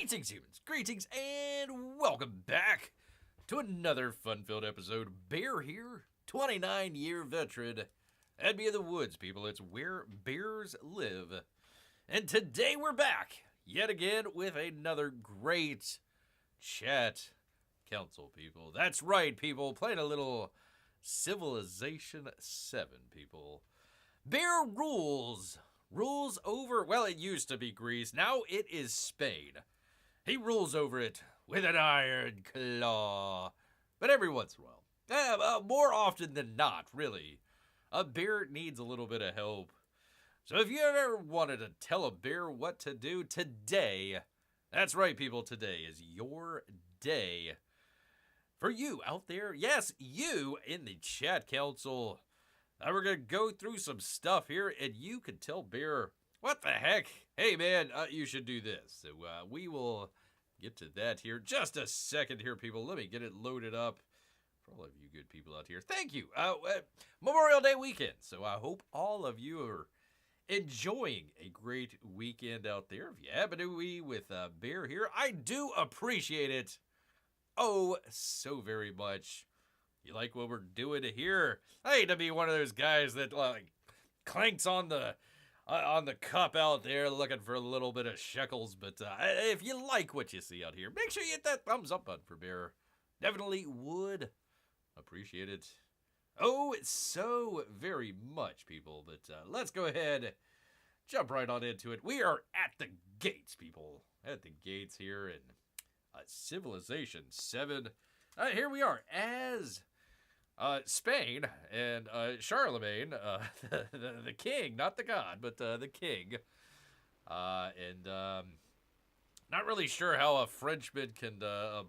Greetings, humans. Greetings, and welcome back to another fun-filled episode. Bear here, 29-year veteran. Abbey of the Woods, people. It's where bears live. And today we're back, yet again, with another great chat council, people. That's right, people. Playing a little Civilization 7, people. Bear rules. Rules over, well, it used to be Greece. Now it is Spain. He rules over it with an iron claw. But every once in a while, more often than not, really, a bear needs a little bit of help. So if you ever wanted to tell a bear what to do today, that's right, people, today is your day. For you out there, yes, you in the chat council, we're going to go through some stuff here, and you can tell Bear, what the heck? Hey, man, you should do this. So we will get to that here. Just a second here, people. Let me get it loaded up for all of you good people out here. Thank you. Memorial Day weekend. So I hope all of you are enjoying a great weekend out there. If you happen to be with Bear here, I do appreciate it. Oh, so very much. You like what we're doing here? I hate to be one of those guys that clanks on the cup out there looking for a little bit of shekels. But if you like what you see out here, make sure you hit that thumbs up button for Bear. Definitely would appreciate it. Oh, so very much, people. But let's go ahead, jump right on into it. We are at the gates, people. At the gates here in Civilization 7. Here we are as Spain and Charlemagne, the king, not the god, but the king. And not really sure how a Frenchman can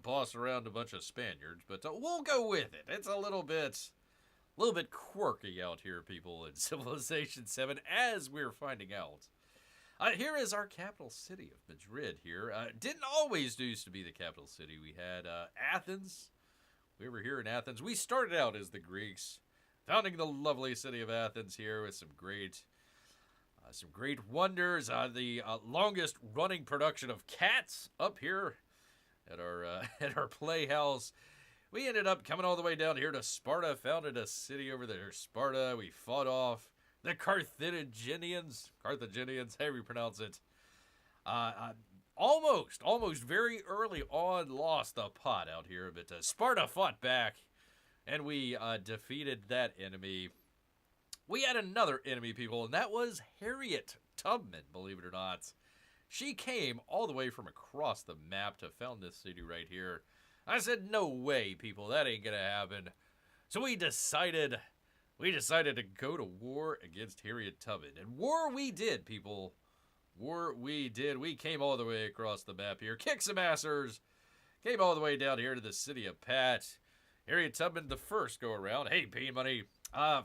boss around a bunch of Spaniards, but we'll go with it. It's a little bit quirky out here, people, in Civilization 7, as we're finding out. Here is our capital city of Madrid here. Didn't always used to be the capital city. We had Athens. We were here in Athens. We started out as the Greeks, founding the lovely city of Athens here with some great wonders. The longest running production of Cats up here at our playhouse. We ended up coming all the way down here to Sparta, founded a city over there, Sparta. We fought off the Carthaginians, however you pronounce it. Almost very early on lost the pot out here, but Sparta fought back, and we defeated that enemy. We had another enemy, people, and that was Harriet Tubman, believe it or not. She came all the way from across the map to found this city right here. I said, no way, people, that ain't gonna happen. So we decided to go to war against Harriet Tubman, and war we did, people. War we did. We came all the way across the map here, kicked some assers, came all the way down here to the city of Pat. Harriet Tubman, the first go around. Hey, Bean Money,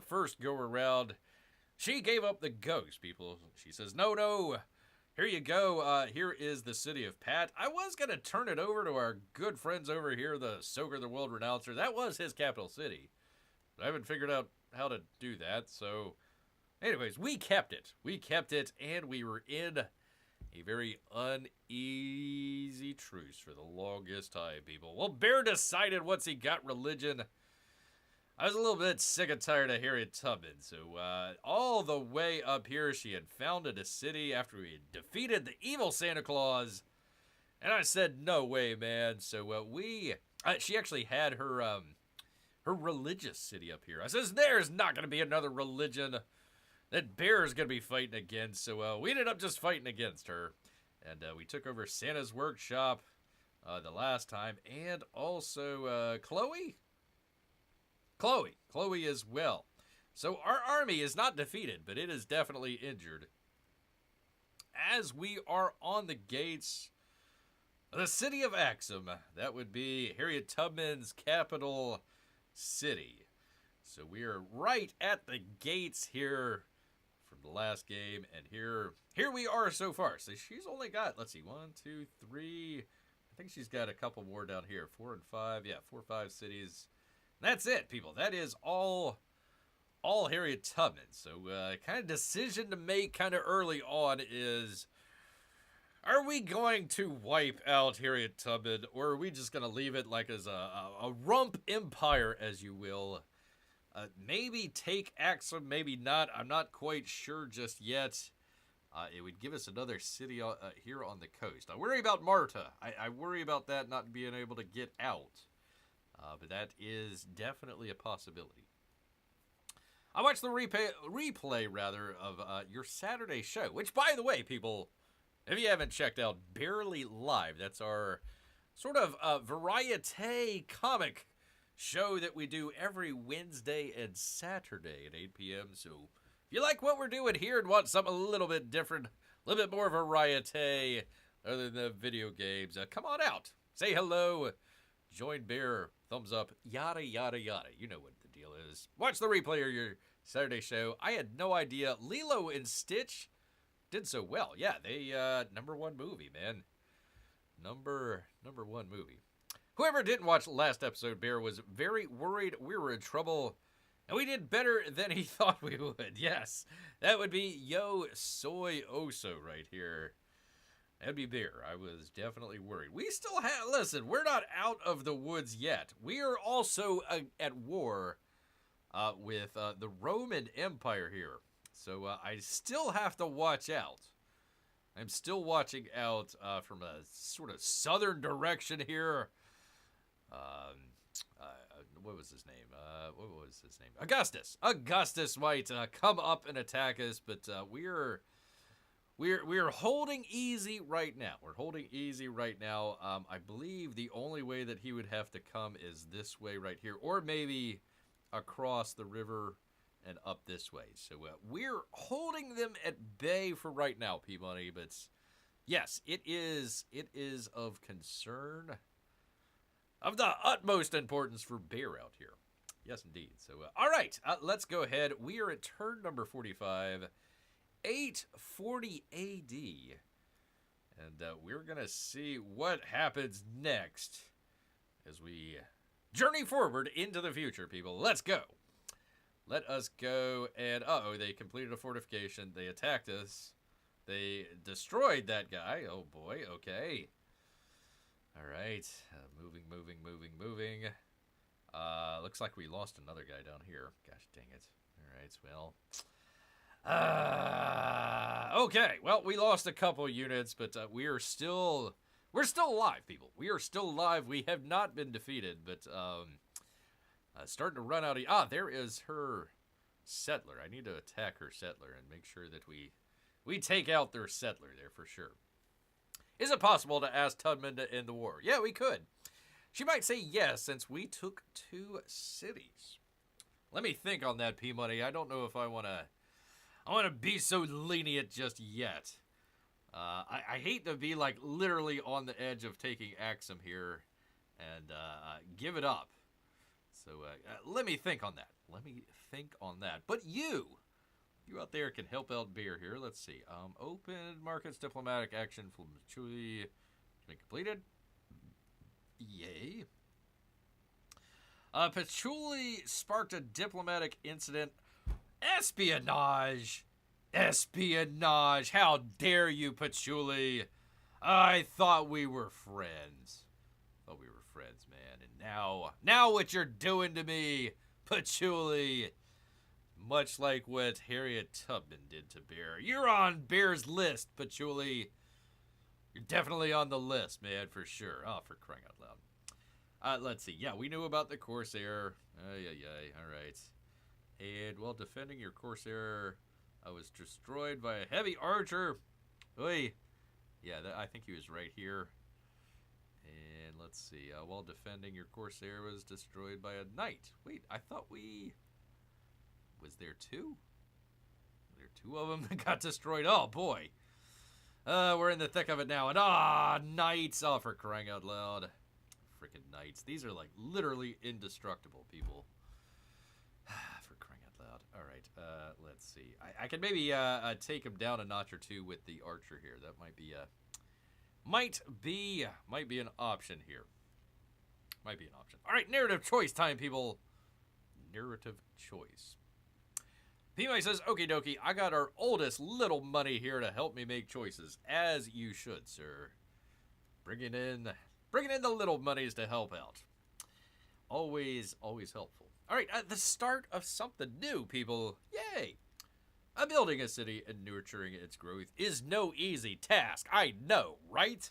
first go around. She gave up the ghost, people. She says, no, here you go. Here is the city of Pat. I was going to turn it over to our good friends over here, the Soaker, the World Renouncer. That was his capital city. But I haven't figured out how to do that, so anyways, we kept it, and we were in a very uneasy truce for the longest time, people. Well, Bear decided once he got religion, I was a little bit sick and tired of Harriet Tubman, so all the way up here, she had founded a city after we had defeated the evil Santa Claus, and I said, no way, man. So she actually had her religious city up here. I says, there's not going to be another religion that Bear is going to be fighting against. So we ended up just fighting against her. And we took over Santa's workshop the last time. And also Chloe as well. So our army is not defeated, but it is definitely injured. As we are on the gates, the city of Axum, that would be Harriet Tubman's capital city. So we are right at the gates here from the last game, and here we are so far. So she's only got, let's see, 1, 2, 3. I think she's got a couple more down here, 4 and 5. Yeah, 4 or 5 cities. And that's it, people. That is all Harriet Tubman. So kind of decision to make kind of early on is Are we going to wipe out Harriet Tubman, or are we just going to leave it like as a rump empire, as you will? Maybe take Axum, maybe not. I'm not quite sure just yet. It would give us another city here on the coast. I worry about Marta. I worry about that not being able to get out. But that is definitely a possibility. I watched the replay of your Saturday show, which, by the way, people, if you haven't checked out Barely Live, that's our sort of variety comic show that we do every Wednesday and Saturday at 8 p.m. So if you like what we're doing here and want something a little bit different, a little bit more variety other than the video games, come on out. Say hello. Join Bear. Thumbs up. Yada, yada, yada. You know what the deal is. Watch the replay of your Saturday show. I had no idea Lilo and Stitch did so well. Yeah, they, #1 movie, man. Number one movie. Whoever didn't watch last episode, Bear was very worried we were in trouble, and we did better than he thought we would. Yes, that would be Yo Soy Oso right here. That'd be Bear. I was definitely worried. We still have, listen, we're not out of the woods yet. We are also at war with the Roman Empire here. So I still have to watch out. I'm still watching out from a sort of southern direction here. What was his name? Augustus. Augustus might come up and attack us, but we're holding easy right now. We're holding easy right now. I believe the only way that he would have to come is this way right here, or maybe across the river and up this way. So we're holding them at bay for right now, Peabody. But yes, it is of concern, of the utmost importance for Bear out here. Yes, indeed. So all right, let's go ahead. We are at turn number 45. 840 AD, and we're gonna see what happens next as we journey forward into the future, people. Let's go. Let us go. And they completed a fortification. They attacked us. They destroyed that guy. Oh boy. Okay. All right. Moving. Looks like we lost another guy down here. Gosh dang it. All right. Well. Okay, well, we lost a couple units, but we're still alive, people. We are still alive. We have not been defeated, but starting to run out of... there is her settler. I need to attack her settler and make sure that we take out their settler there for sure. Is it possible to ask Tubman to end the war? Yeah, we could. She might say yes, since we took 2 cities. Let me think on that, P-Money. I don't know if I want to be so lenient just yet. I hate to be like literally on the edge of taking Axum here and give it up. So let me think on that. But you out there can help out Bear here. Let's see. Open markets, diplomatic action, Chuli been completed. Yay. Patchouli sparked a diplomatic incident. Espionage! How dare you, Patchouli? I thought we were friends. Man. And now what you're doing to me, Patchouli. Much like what Harriet Tubman did to Bear. You're on Bear's list, Patchouli. You're definitely on the list, man, for sure. Oh, for crying out loud. Let's see. Yeah, we knew about the Corsair. All right. And while defending your Corsair, I was destroyed by a heavy archer. Oy. Yeah, I think he was right here. And let's see. While defending your Corsair was destroyed by a knight. Wait, I thought was there 2? Were there 2 of them that got destroyed? Oh, boy. We're in the thick of it now. And knights. Oh, for crying out loud. Freaking knights. These are like literally indestructible, people. For crying out loud. All right, let's see. I can maybe take him down a notch or 2 with the archer here. That might be an option here. Might be an option. All right, narrative choice time, people. Narrative choice. P-Money says, okie dokie, I got our oldest little money here to help me make choices, as you should, sir. Bringing in the little monies to help out. Always helpful. All right, the start of something new, people. Yay! Building a city and nurturing its growth is no easy task. I know, right?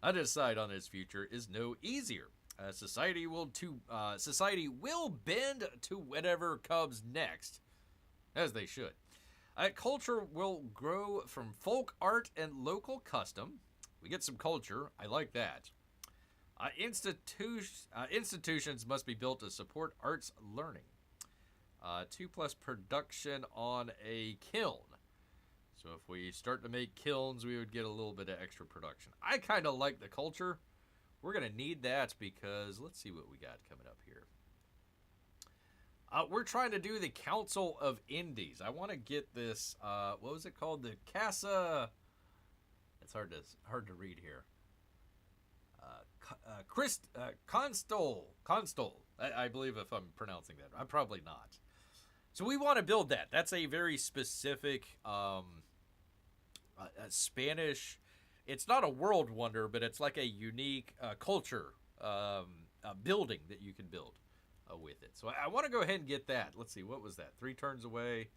To decide on its future is no easier. Society will bend to whatever comes next, as they should. Culture will grow from folk art and local custom. We get some culture. I like that. Institutions must be built to support arts learning. 2+ production on a kiln. So if we start to make kilns, we would get a little bit of extra production. I kind of like the culture. We're going to need that because let's see what we got coming up here. We're trying to do the Council of Indies. I want to get this, what was it called? The Casa... It's hard to read here. Constol. I believe if I'm pronouncing that. I'm probably not. So we want to build that. That's a very specific Spanish. It's not a world wonder, but it's like a unique culture building that you can build with it. So I want to go ahead and get that. Let's see, what was that? 3 turns away.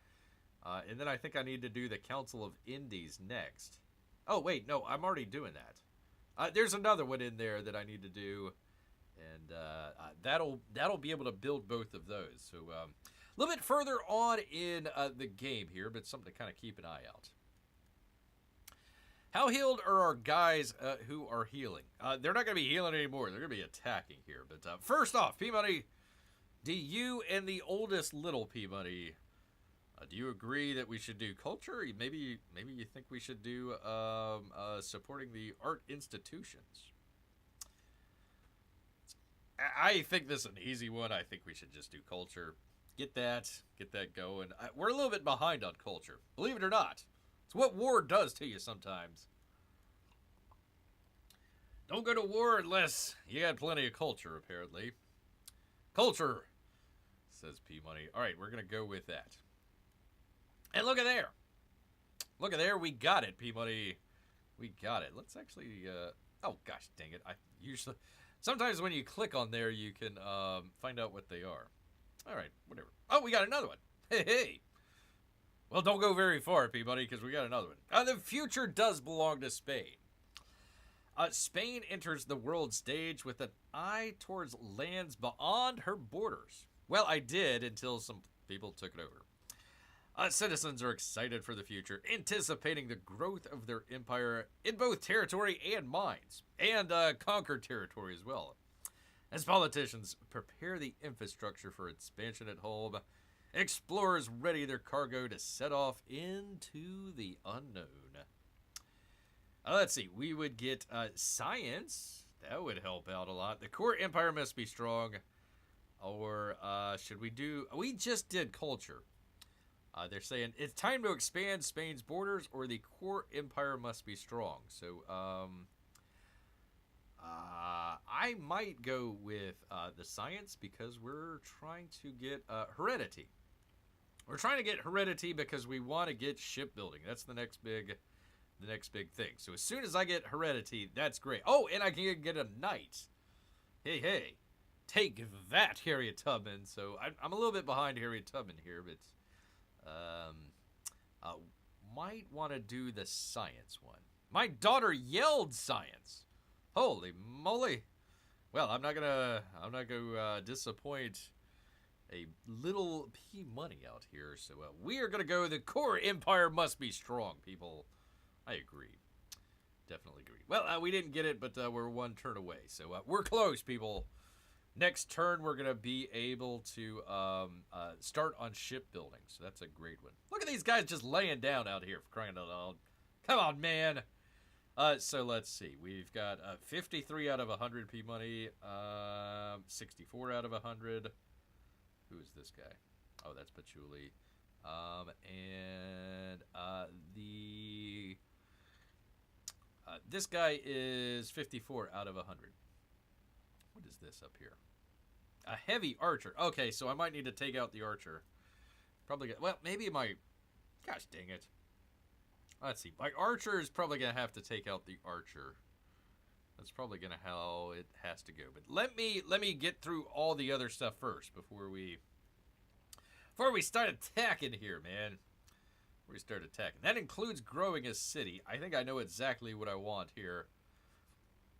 And then I think I need to do the Council of Indies next. Oh, wait, no, I'm already doing that. There's another one in there that I need to do, and that'll be able to build both of those. So a little bit further on in the game here, but something to kind of keep an eye out. How healed are our guys who are healing? They're not going to be healing anymore. They're going to be attacking here. But first off, P-Money, do you and the oldest little P-Money... do you agree that we should do culture? Maybe you think we should do supporting the art institutions. I think this is an easy one. I think we should just do culture. Get that going. We're a little bit behind on culture. Believe it or not. It's what war does to you sometimes. Don't go to war unless you got plenty of culture, apparently. Culture, says P-Money. All right, we're going to go with that. And look at there. Look at there. We got it, P-Money. We got it. Let's actually... oh, gosh, dang it. Sometimes when you click on there, you can find out what they are. All right, whatever. Oh, we got another one. Hey. Well, don't go very far, P-Money, because we got another one. The future does belong to Spain. Spain enters the world stage with an eye towards lands beyond her borders. Well, I did until some people took it over. Citizens are excited for the future, anticipating the growth of their empire in both territory and mines, and conquered territory as well. As politicians prepare the infrastructure for expansion at home, explorers ready their cargo to set off into the unknown. Let's see, we would get science. That would help out a lot. The core empire must be strong. Or should we do... We just did culture. They're saying it's time to expand Spain's borders or the core empire must be strong. So I might go with the science because we're trying to get heredity. We're trying to get heredity because we want to get shipbuilding. That's the next big thing. So as soon as I get heredity, that's great. Oh, and I can get a knight. Hey. Take that, Harriet Tubman. So I'm a little bit behind Harriet Tubman here, but might want to do the science one. My daughter yelled science. Holy moly. Well, I'm not gonna disappoint a little P-Money out here. So we are gonna go. The core empire must be strong, people. I agree. Definitely agree. Well, we didn't get it, but we're one turn away. So we're close, people. Next turn, we're going to be able to start on shipbuilding. So that's a great one. Look at these guys just laying down out here for crying out loud. Come on, man. So let's see. We've got 53 out of 100 P-Money. 64 out of 100. Who is this guy? Oh, that's Patchouli. This guy is 54 out of 100. What is this up here? A heavy archer. Okay, so I might need to take out the archer Probably get, well, maybe my, gosh dang it. Let's see. My archer is probably going to have to take out the archer. That's probably going to how it has to go. But let me get through all the other stuff first before we start attacking here, man. Before we start attacking. That includes growing a city. I think I know exactly what I want here.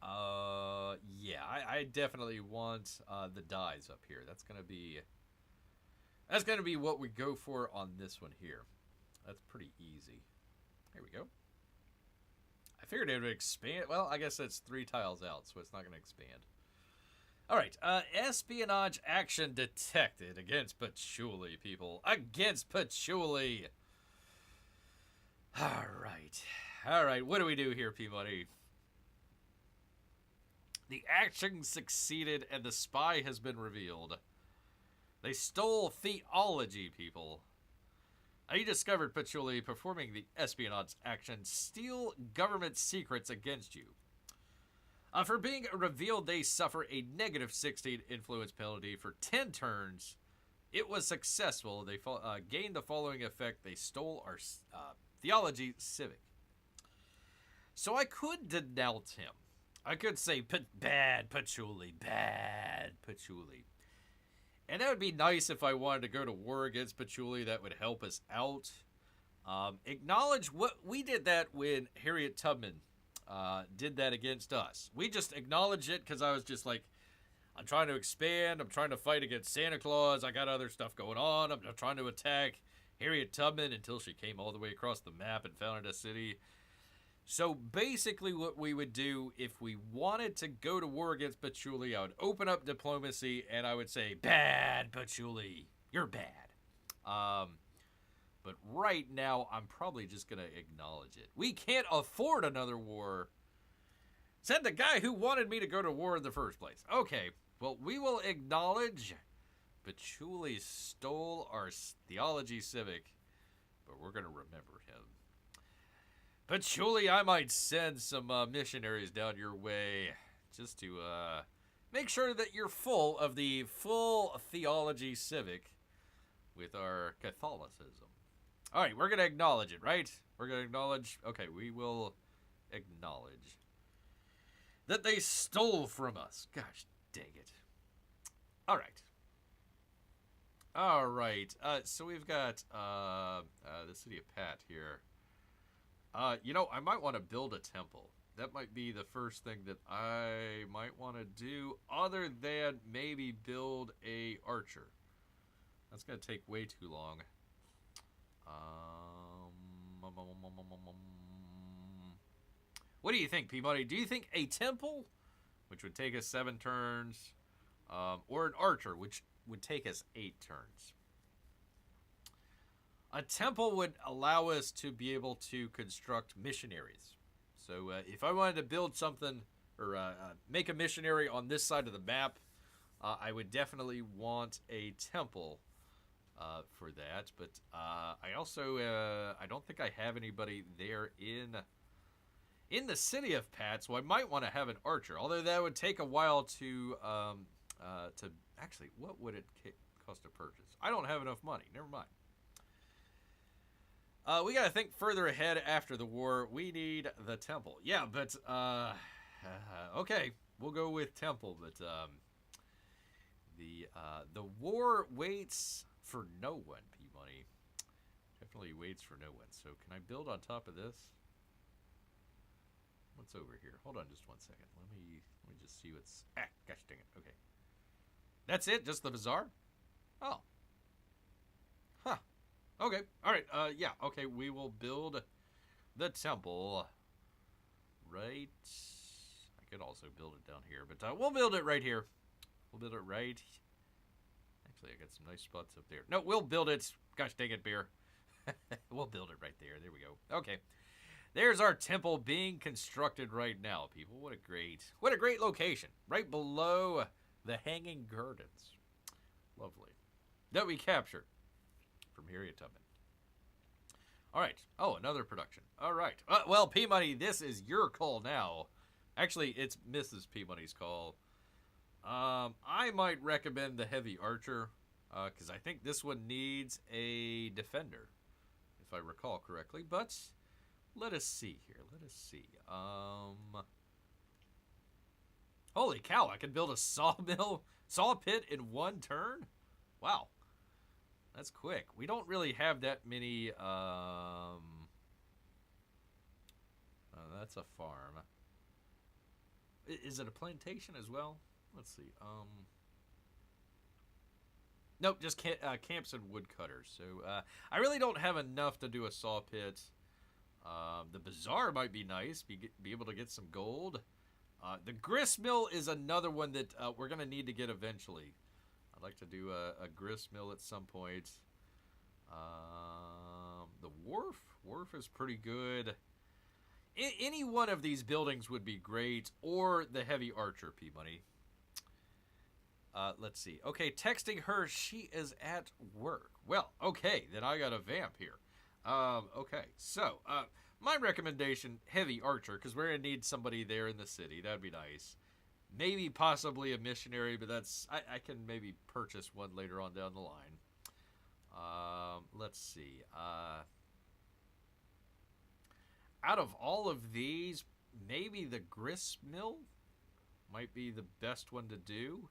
Yeah, I definitely want the dyes up here. That's going to be what we go for on this one here. That's pretty easy. There we go. I figured it would expand. Well, I guess that's 3 tiles out, so it's not going to expand. All right. Espionage action detected against Patchouli, people. Against Patchouli. All right. All right. What do we do here, Peabody? The action succeeded, and the spy has been revealed. They stole theology, people. You discovered Patchouli performing the espionage action, steal government secrets against you. For being revealed, they suffer a negative 16 influence penalty for 10 turns. It was successful. They gained the following effect. They stole our theology civic. So I could denounce him. I could say, bad Patchouli, bad Patchouli. And that would be nice if I wanted to go to war against Patchouli. That would help us out. Acknowledge what we did that when Harriet Tubman did that against us. We just acknowledged it because I was just like, I'm trying to expand. I'm trying to fight against Santa Claus. I got other stuff going on. I'm trying to attack Harriet Tubman until she came all the way across the map and founded a city. So basically what we would do if we wanted to go to war against Patchouli, I would open up diplomacy and I would say, bad Patchouli, you're bad. But right now, I'm probably just going to acknoledge it. We can't afford another war. Said the guy who wanted me to go to war in the first place. Okay, well, we will acknowledge Patchouli stole our theology civic, but we're going to remember him. Patchouli, I might send some missionaries down your way just to make sure that you're full of the full theology civic with our Catholicism. All right, we're going to acknowledge it, right? We're going to acknowledge. Okay, we will acknowledge that they stole from us. Gosh, dang it. All right. All right. So we've got the city of Pat here. You know, I might want to build a temple. That might be the first thing that I might want to do, other than maybe build a archer. That's going to take way too long. What do you think, Peabody? Do you think a temple, which would take us 7 turns, or an archer, which would take us 8 turns? A temple would allow us to be able to construct missionaries. So if I wanted to build something or make a missionary on this side of the map, I would definitely want a temple for that. But I also I don't think I have anybody there in the city of Pat, so I might want to have an archer. Although that would take a while to actually, what would it cost to purchase? I don't have enough money. Never mind. We got to think further ahead after the war. We need the temple. Yeah, but, okay, we'll go with temple, but, the war waits for no one, P-Money. Definitely waits for no one. So can I build on top of this? What's over here? Hold on just one second. Let me just see what's, gosh dang it. Okay. That's it? Just the bazaar? Oh. Huh. Okay. All right. Yeah. Okay. We will build the temple right. I could also build it down here, but we'll build it right here. We'll build it right. Actually, I got some nice spots up there. No, we'll build it. Gosh dang it, bear. We'll build it right there. There we go. Okay. There's our temple being constructed right now, people. What a great location. Right below the Hanging Gardens. Lovely. That we captured from Harriet Tubman. All right. Oh, another production. All right. Well, P-Money, this is your call now. Actually, it's Mrs. P-Money's call. I might recommend the heavy archer. Because I think this one needs a defender, if I recall correctly. But let us see here. Let us see. Holy cow, I can build a saw pit in one turn? Wow. That's quick. We don't really have that many, that's a farm. Is it a plantation as well? Let's see. Nope, just camps and woodcutters. So, I really don't have enough to do a saw pit. The bazaar might be nice. Be able to get some gold. The grist mill is another one that we're going to need to get eventually. I'd like to do a grist mill at some point. The wharf. Wharf is pretty good. Any one of these buildings would be great. Or the heavy archer, P-Money. Let's see. Okay, texting her. She is at work. Well, okay. Then I got a vamp here. Okay. So, my recommendation, heavy archer, because we're going to need somebody there in the city. That'd be nice. Maybe possibly a missionary, but that's I can maybe purchase one later on down the line. Let's see. Out of all of these, maybe the grist mill might be the best one to do.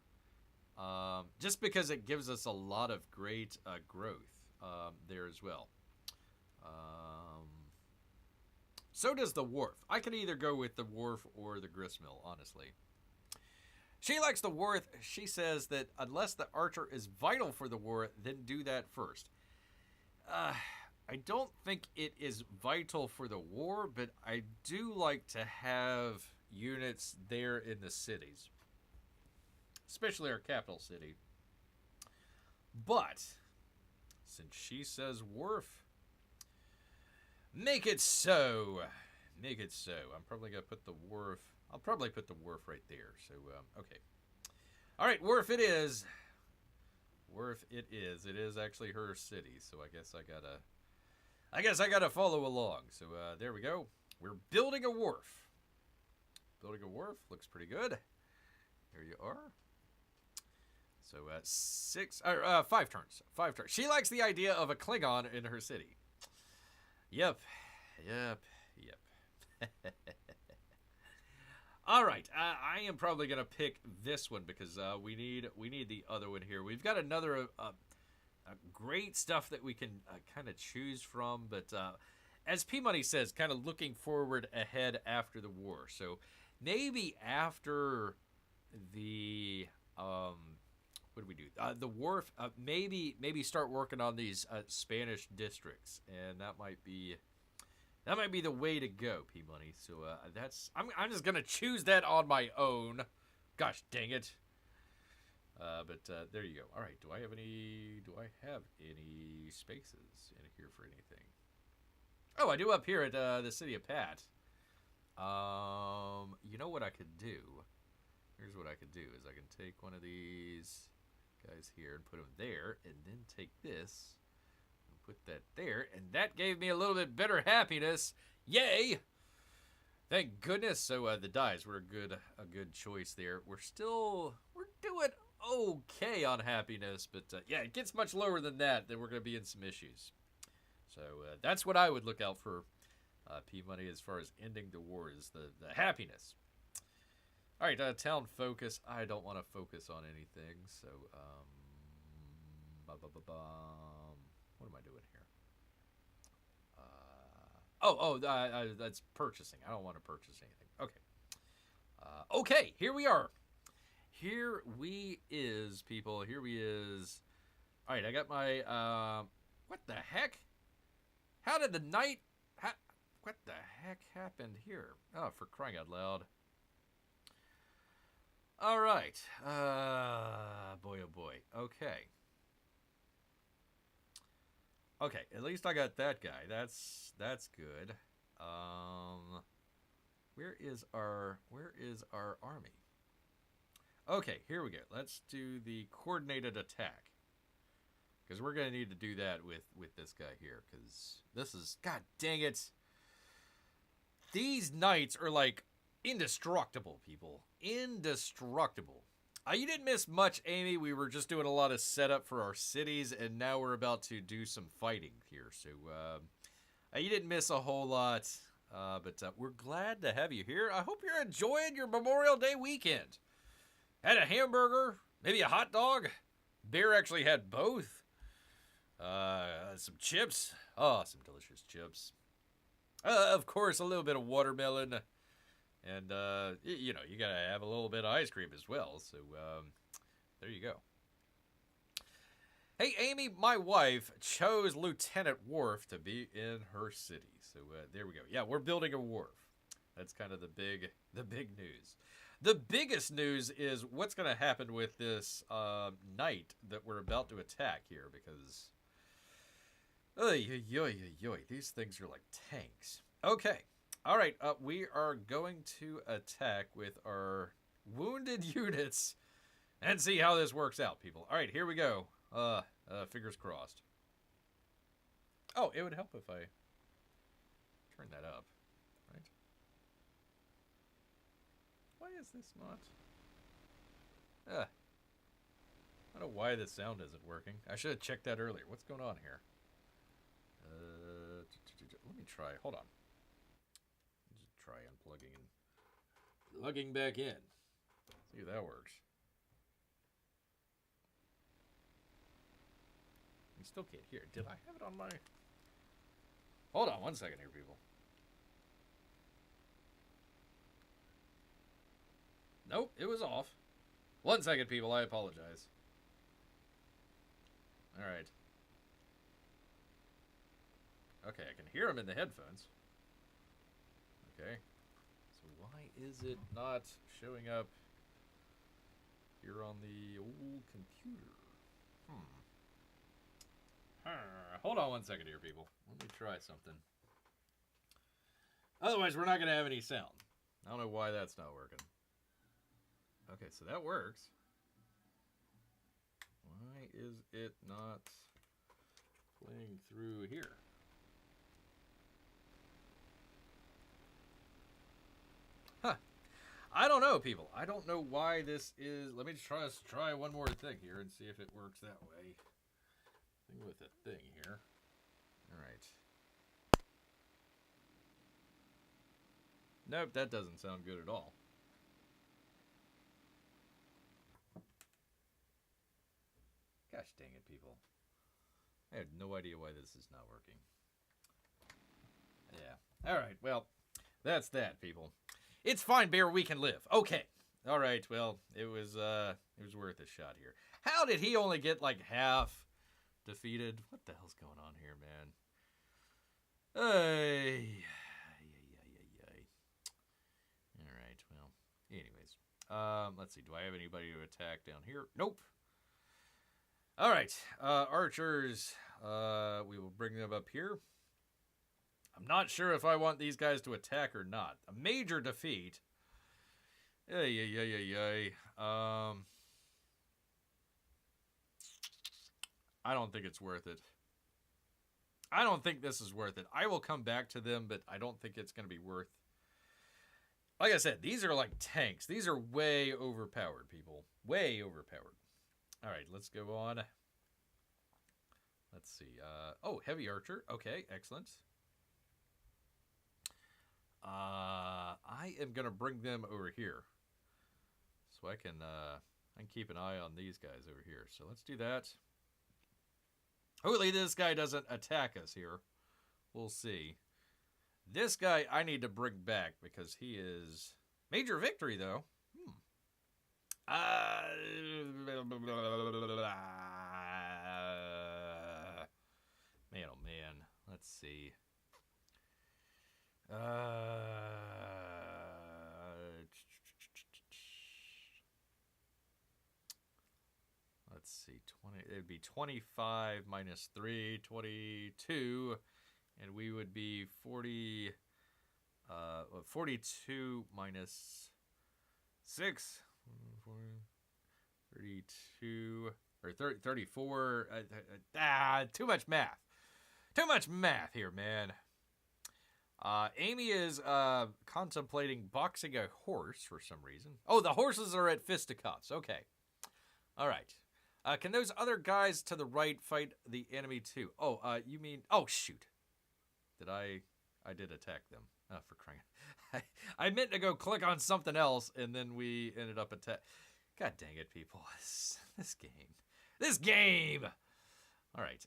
Just because it gives us a lot of great growth there as well. So does the wharf. I could either go with the wharf or the grist mill, honestly. She likes the wharf. She says that unless the archer is vital for the war, then do that first. I don't think it is vital for the war, but I do like to have units there in the cities. Especially our capital city. But, since she says wharf, make it so. Make it so. I'm probably going to put the wharf. I'll probably put the wharf right there. So, okay. All right, wharf it is. Wharf it is. It is actually her city. So I guess I gotta follow along. So there we go. We're building a wharf. Building a wharf looks pretty good. There you are. So 5 turns. 5 turns. She likes the idea of a Klingon in her city. Yep. All right, I am probably gonna pick this one because we need the other one here. We've got another great stuff that we can kind of choose from, but as P-Money says, kind of looking forward ahead after the war. So maybe after the what do we do? The wharf. Maybe start working on these Spanish districts, and that might be the way to go, P-Money. So I'm just gonna choose that on my own. Gosh dang it. But there you go. All right. Do I have any spaces in here for anything? Oh, I do up here at the City of Pat. You know what I could do? Here's what I could do is I can take one of these guys here and put them there, and then take this and put that there, and that gave me a little bit better happiness. Yay! Thank goodness. So the dies were a good choice there. We're doing okay on happiness, but yeah, it gets much lower than that. Then we're going to be in some issues. So that's what I would look out for, P-Money, as far as ending the war is the happiness. All right, town focus. I don't want to focus on anything. So, what am I doing here? That's purchasing. I don't want to purchase anything. Okay. Okay, here we are. Here we is, people. Here we is. All right, I got my, what the heck? How did the night, what the heck happened here? Oh, for crying out loud. All right. Boy, oh boy. Okay. Okay, at least I got that guy. That's good. Where is our army? Okay, here we go. Let's do the coordinated attack. Because we're going to need to do that with this guy here. Because this is, god dang it. These knights are like indestructible, people. Indestructible. You didn't miss much, Amy. We were just doing a lot of setup for our cities, and now we're about to do some fighting here. So you didn't miss a whole lot, but we're glad to have you here. I hope you're enjoying your Memorial Day weekend. Had a hamburger, maybe a hot dog. Bear actually had both. Some chips. Oh, some delicious chips. Of course, a little bit of watermelon. And, you gotta have a little bit of ice cream as well. So, there you go. Hey, Amy, my wife chose Lieutenant Worf to be in her city. So, there we go. Yeah, we're building a wharf. That's kind of the big news. The biggest news is what's going to happen with this knight that we're about to attack here, because these things are like tanks. Okay. All right. We are going to attack with our wounded units and see how this works out, people. All right, here we go. Fingers crossed. Oh, it would help if I turn that up, right? Why is this not? I don't know why the sound isn't working. I should have checked that earlier. What's going on here? Let me try. Hold on. Just try unplugging and plugging back in. See if that works. You still can't hear. Did I have it on my... Hold on 1 second here, people. Nope, it was off. 1 second, people. I apologize. All right. Okay, I can hear him in the headphones. Okay. So why is it not showing up here on the old computer? Hold on 1 second here, people. Let me try something. Otherwise, we're not going to have any sound. I don't know why that's not working. Okay, so that works. Why is it not playing through here? Huh. I don't know, people. I don't know why this is... Let me try one more thing here and see if it works that way. Thing with a thing here. All right. Nope, that doesn't sound good at all. Gosh dang it, people. I have no idea why this is not working. Yeah. All right, well, that's that, people. It's fine, Bear, we can live. Okay. All right, well, it was worth a shot here. How did he only get like half defeated? What the hell's going on here, man? Ay. All right, well, anyways. Let's see. Do I have anybody to attack down here? Nope. All right, archers, we will bring them up here. I'm not sure if I want these guys to attack or not. A major defeat. I don't think it's worth it. I don't think this is worth it. I will come back to them, but I don't think it's going to be worth. Like I said, these are like tanks. These are way overpowered, people. Way overpowered. All right, let's go on. Let's see. Heavy archer. Okay, excellent. I am going to bring them over here. So I can keep an eye on these guys over here. So let's do that. Hopefully this guy doesn't attack us here. We'll see. This guy I need to bring back because he is... Major victory, though. Man, oh man. Let's see. Let's see. 20. It'd be 25 minus 3, 22, and we would be 40. 42 minus 6. 32 or 34. Too much math. Too much math here, man. Amy is contemplating boxing a horse for some reason. Oh, the horses are at fisticuffs. Okay. All right. Can those other guys to the right fight the enemy too? Oh, you mean... Oh, shoot. I did attack them. Oh, for crying. I meant to go click on something else, and then we ended up God dang it, people. This game. This game! All right.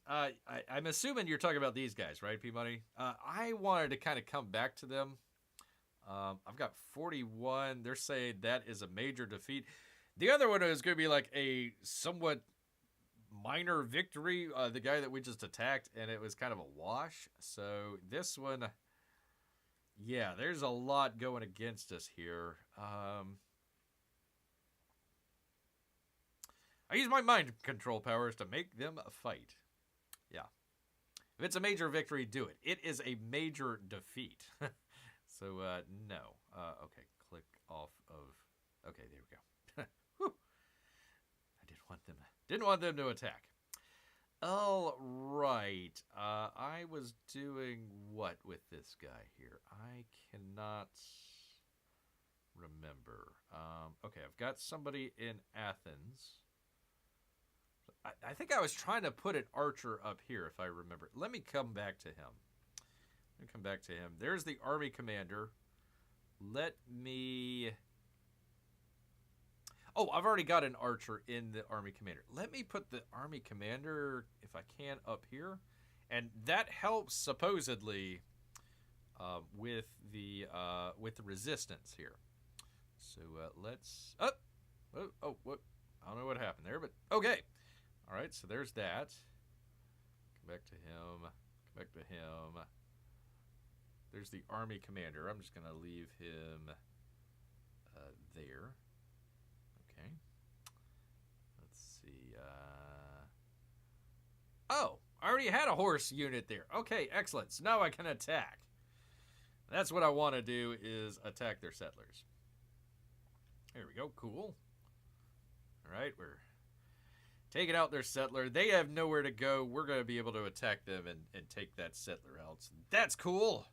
I'm assuming you're talking about these guys, right, P-Money? I wanted to kind of come back to them. I've got 41. They're saying that is a major defeat. The other one is going to be like a somewhat minor victory. The guy that we just attacked, and it was kind of a wash. So this one, yeah, there's a lot going against us here. I use my mind control powers to make them fight. Yeah. If it's a major victory, do it. It is a major defeat. So, no. Okay, click off of... Okay, there we go. Whew. I didn't want them to attack. All right. I was doing what with this guy here? I cannot remember. Okay, I've got somebody in Athens. I think I was trying to put an archer up here, if I remember. Let me come back to him. There's the army commander. Let me... Oh, I've already got an archer in the army commander. Let me put the army commander, if I can, up here. And that helps, supposedly, with the resistance here. So let's... Oh, what? I don't know what happened there, but okay. All right, so there's that. Come back to him. There's the army commander. I'm just going to leave him there. Okay. Let's see. Oh, I already had a horse unit there. Okay, excellent. So now I can attack. That's what I want to do, is attack their settlers. There we go. Cool. All right, we're taking out their settler. They have nowhere to go. We're going to be able to attack them and take that settler out. So that's cool.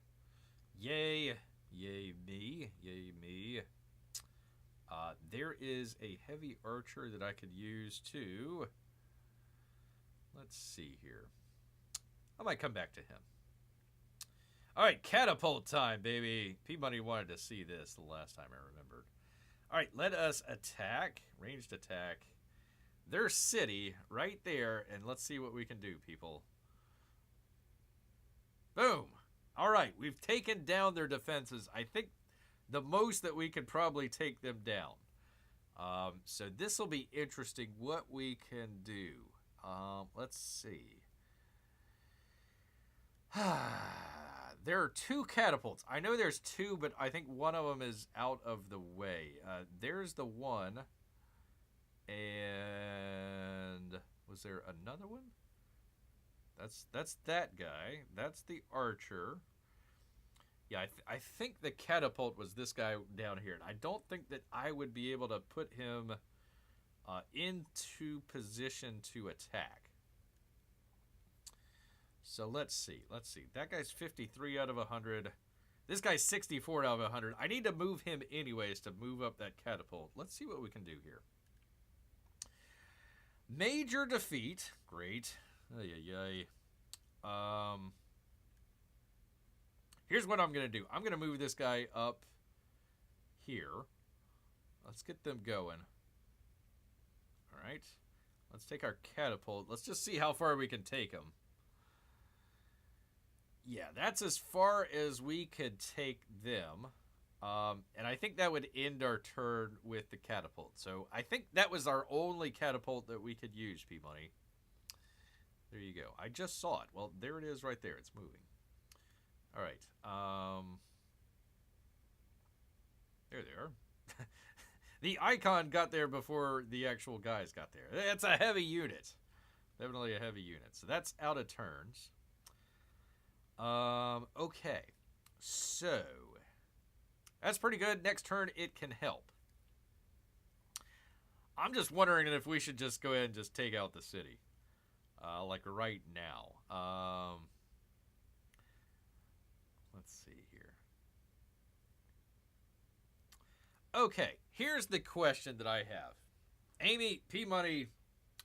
Yay. Yay me. Yay me. There is a heavy archer that I could use too. Let's see here. I might come back to him. All right, catapult time, baby. P-Money wanted to see this the last time I remembered. All right, let us attack. Ranged attack. Their city right there, and let's see what we can do, people. Boom. All right, we've taken down their defenses. I think the most that we could probably take them down. So this will be interesting what we can do. Let's see. There are 2 catapults. I know there's 2, but I think one of them is out of the way. There's the one. And was there another one? That's that guy. That's the archer. Yeah, I think the catapult was this guy down here. And I don't think that I would be able to put him into position to attack. So let's see. That guy's 53 out of 100. This guy's 64 out of 100. I need to move him anyways to move up that catapult. Let's see what we can do here. Major defeat. Great. Here's what I'm going to do. I'm going to move this guy up here. Let's get them going. All right. Let's take our catapult. Let's just see how far we can take him. Yeah, that's as far as we could take them. And I think that would end our turn with the catapult. So I think that was our only catapult that we could use, P-Money. There you go. I just saw it. Well, there it is right there. It's moving. All right. There they are. The icon got there before the actual guys got there. It's a heavy unit. Definitely a heavy unit. So that's out of turns. Okay. So that's pretty good. Next turn, it can help. I'm just wondering if we should just go ahead and just take out the city. Like right now. let's see here. Okay, here's the question that I have. Amy, P-Money,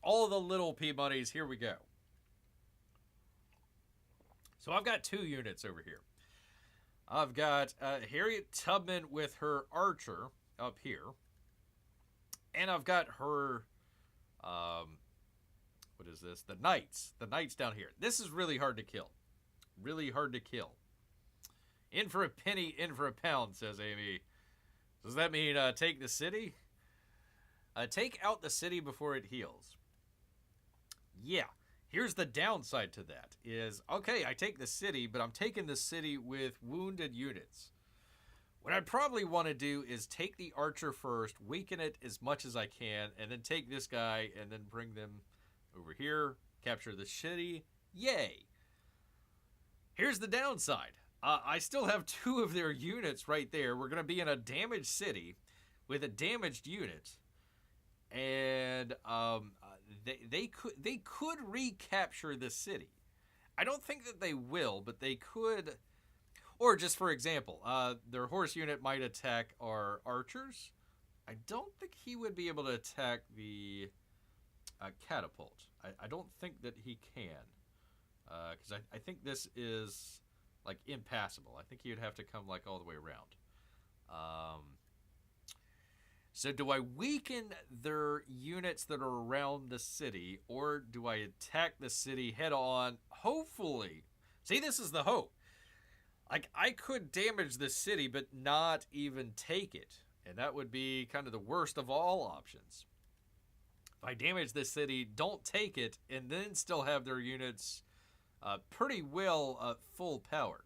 all the little P-Moneys, here we go. So I've got 2 units over here. I've got Harriet Tubman with her archer up here. And I've got her, what is this? The knights. The knights down here. This is really hard to kill. Really hard to kill. In for a penny, in for a pound, says Amy. Does that mean take the city? Take out the city before it heals. Yeah. Here's the downside to that is, okay, I take the city, but I'm taking the city with wounded units. What I probably want to do is take the archer first, weaken it as much as I can, and then take this guy and then bring them over here, capture the city. Yay. Here's the downside. I still have 2 of their units right there. We're going to be in a damaged city with a damaged unit. And they could recapture the city. I don't think that they will, but they could. Or just for example, their horse unit might attack our archers. I don't think he would be able to attack the catapult. I don't think that he can, because I think this is like impassable. I think he would have to come like all the way around. So do I weaken their units that are around the city, or do I attack the city head on? Hopefully. See, this is the hope. Like, I could damage the city, but not even take it. And that would be kind of the worst of all options. If I damage the city, don't take it, and then still have their units pretty well full powered.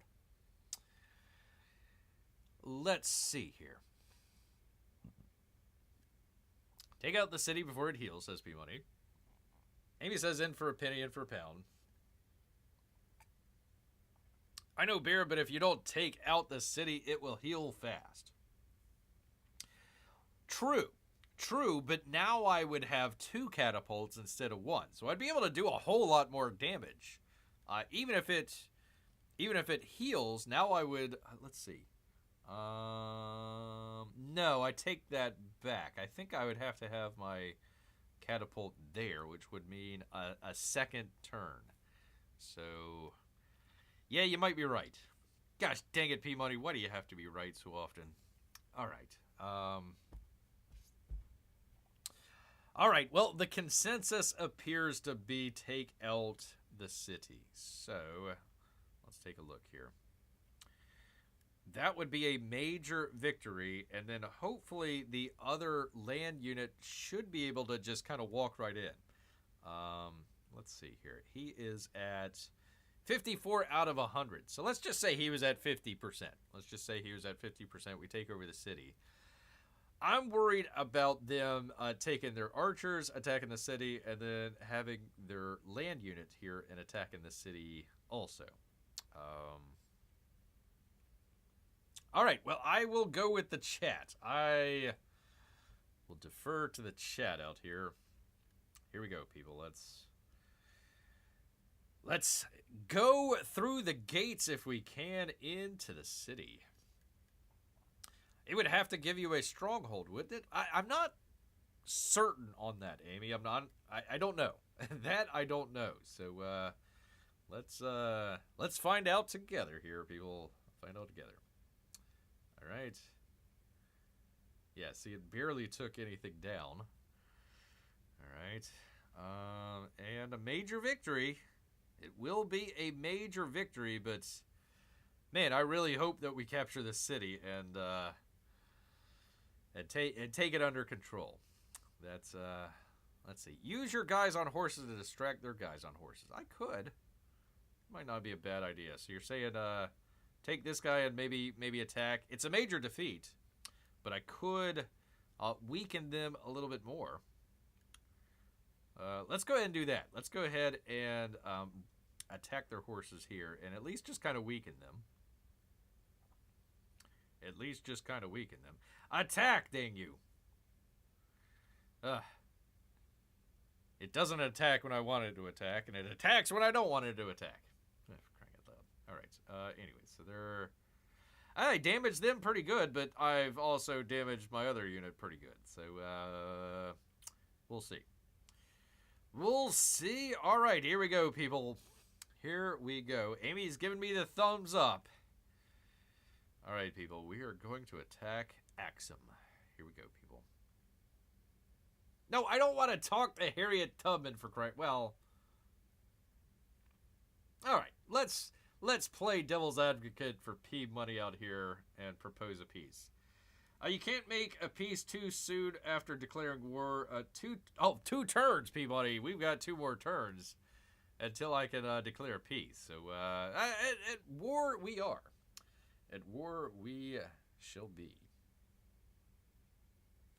Let's see here. Take out the city before it heals, says P-Money. Amy says in for a penny, in for a pound. I know, Bear, but if you don't take out the city, it will heal fast. True, but now I would have 2 catapults instead of 1. So I'd be able to do a whole lot more damage. Even if it heals, now I would, let's see. No, I take that back. I think I would have to have my catapult there, which would mean a second turn. So, yeah, you might be right. Gosh dang it, P-Money, why do you have to be right so often? All right. All right, well, the consensus appears to be take out the city. So, let's take a look here. That would be a major victory, and then hopefully the other land unit should be able to just kind of walk right in. Let's see here. He is at 54 out of 100. So let's just say he was at 50%. Let's just say he was at 50%. We take over the city. I'm worried about them taking their archers, attacking the city, and then having their land unit here and attacking the city also. All right, well, I will go with the chat. I will defer to the chat out here. Here we go, people. Let's go through the gates, if we can, into the city. It would have to give you a stronghold, wouldn't it? I'm not certain on that, Amy. I don't know. That I don't know. So let's find out together here, people. Find out together. All right. Yeah, see, it barely took anything down. All right. And a major victory. It will be a major victory, but man, I really hope that we capture the city and take it under control. That's let's see. Use your guys on horses to distract their guys on horses. I could. Might not be a bad idea. So you're saying take this guy and maybe attack. It's a major defeat, but I could weaken them a little bit more. Let's go ahead and do that. Let's go ahead and attack their horses here and at least just kind of weaken them. At least just kind of weaken them. Attack, dang you. It doesn't attack when I want it to attack, and it attacks when I don't want it to attack. All right. Anyways, so they're I damaged them pretty good, but I've also damaged my other unit pretty good. So, we'll see. We'll see. All right, here we go, people. Here we go. Amy's giving me the thumbs up. All right, people. We are going to attack Axum. Here we go, people. No, I don't want to talk to Harriet Tubman for crying. Well, all right. Let's play devil's advocate for P money out here and propose a peace. You can't make a peace too soon after declaring war. Two turns, P money. We've got 2 more turns until I can declare peace. So at war we are. At war we shall be.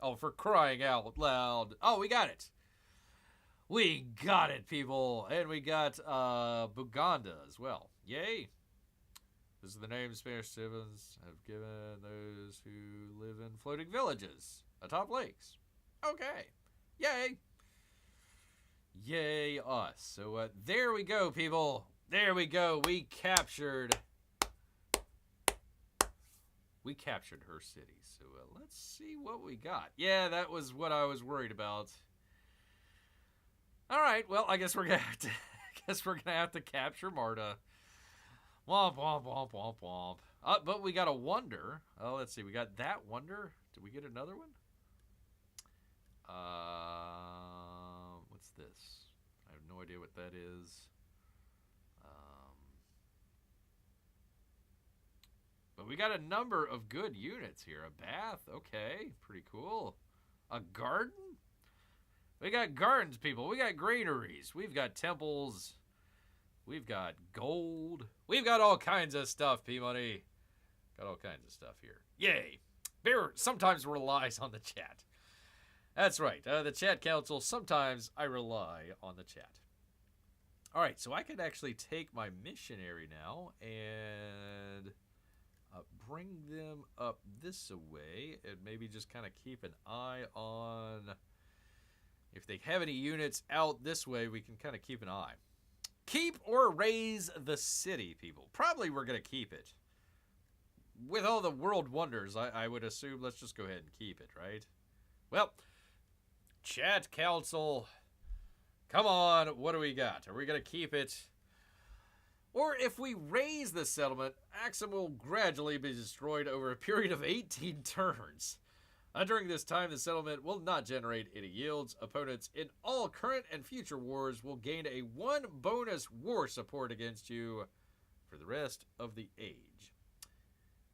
Oh, for crying out loud. Oh, we got it. We got it, people. And we got Buganda as well. Yay. This is the name Spanish citizens have given those who live in floating villages atop lakes. Okay. Yay. Yay us. So there we go, people. There we go. We captured her city. So let's see what we got. Yeah, that was what I was worried about. All right. Well, I guess we're gonna have to capture Marta. Womp womp womp womp womp. But we got a wonder. Oh, let's see. We got that wonder. Did we get another one? What's this? I have no idea what that is. But we got a number of good units here. A bath, okay, pretty cool. A garden? We got gardens, people. We got granaries. We've got temples. We've got gold. We've got all kinds of stuff, P-Money. Got all kinds of stuff here. Yay. Bear sometimes relies on the chat. That's right. The chat council, sometimes I rely on the chat. All right, so I can actually take my missionary now and bring them up this way and maybe just kind of keep an eye on if they have any units out this way. We can kind of keep an eye. Keep or raise the city, people. Probably we're going to keep it. With all the world wonders, I would assume let's just go ahead and keep it, right? Well, chat council, come on, what do we got? Are we going to keep it? Or if we raise the settlement, Axum will gradually be destroyed over a period of 18 turns. During this time, the settlement will not generate any yields. Opponents in all current and future wars will gain a 1 bonus war support against you for the rest of the age.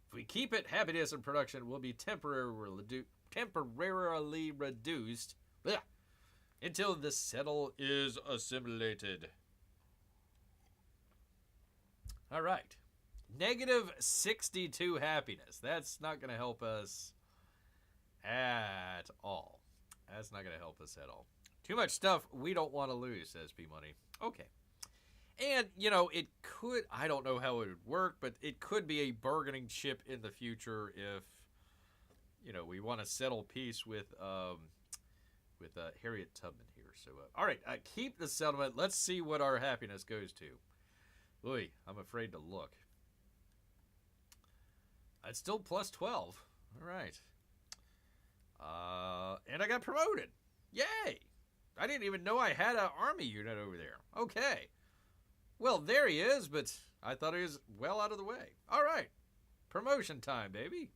If we keep it, happiness and production will be temporarily reduced until the settle is assimilated. All right. Negative 62 happiness. That's not going to help us at all. That's not going to help us at all. Too much stuff we don't want to lose, says P-Money. Okay. And, you know, it could, I don't know how it would work, but it could be a bargaining chip in the future if, you know, we want to settle peace with Harriet Tubman here. So, all right, keep the settlement. Let's see what our happiness goes to. Oy, I'm afraid to look. It's still plus 12. All right. And I got promoted. Yay! I didn't even know I had an army unit over there. Okay. Well, there he is, but I thought he was well out of the way. All right. Promotion time, baby.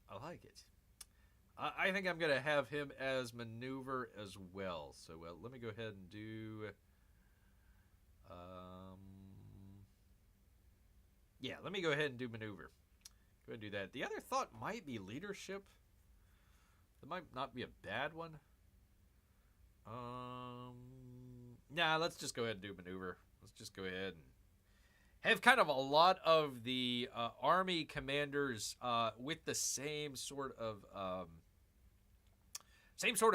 I like it. I think I'm going to have him as maneuver as well. So let me go ahead and do... yeah, let me go ahead and do maneuver. Go ahead and do that. The other thought might be leadership. That might not be a bad one. Nah, let's just go ahead and do maneuver. Let's just go ahead and have kind of a lot of the army commanders with the same sort of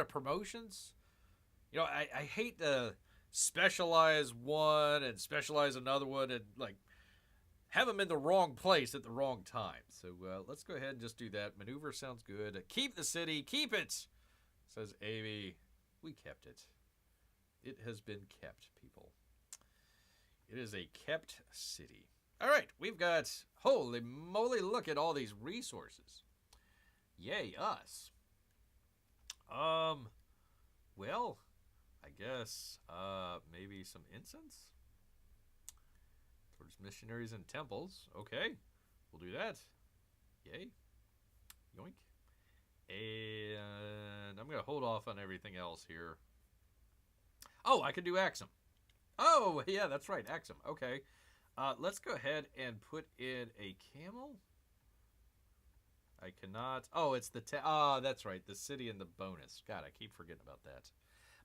promotions. You know, I hate to specialize one and specialize another one and like have them in the wrong place at the wrong time. So let's go ahead and just do that. Maneuver sounds good. Keep the city. Keep it, says Amy. We kept it. It has been kept, people. It is a kept city. All right, we've got, holy moly, look at all these resources. Yay, us. Well, I guess, maybe some incense? Towards missionaries and temples. Okay, we'll do that. Yay. Yoink. And I'm going to hold off on everything else here. Oh, I can do Axum. Oh, yeah, that's right, Axum. Okay. Let's go ahead and put in a camel. I cannot. Oh, it's the that's right, the city and the bonus. God, I keep forgetting about that.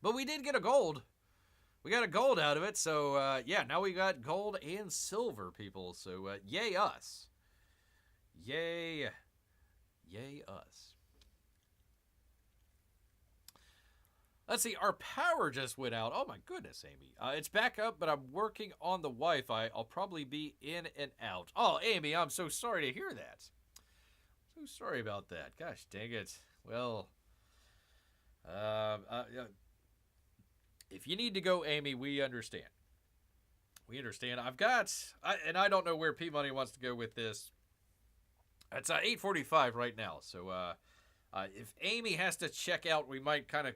But we did get a gold. We got a gold out of it, so yeah, now we got gold and silver, people. So yay us. Yay us. Let's see, our power just went out. Oh my goodness, Amy. It's back up, but I'm working on the Wi-Fi. I'll probably be in and out. Oh, Amy, I'm so sorry to hear that. So sorry about that. Gosh dang it. Well, if you need to go, Amy, we understand. We understand. And I don't know where P-Money wants to go with this. It's 8:45 right now, so if Amy has to check out, we might kind of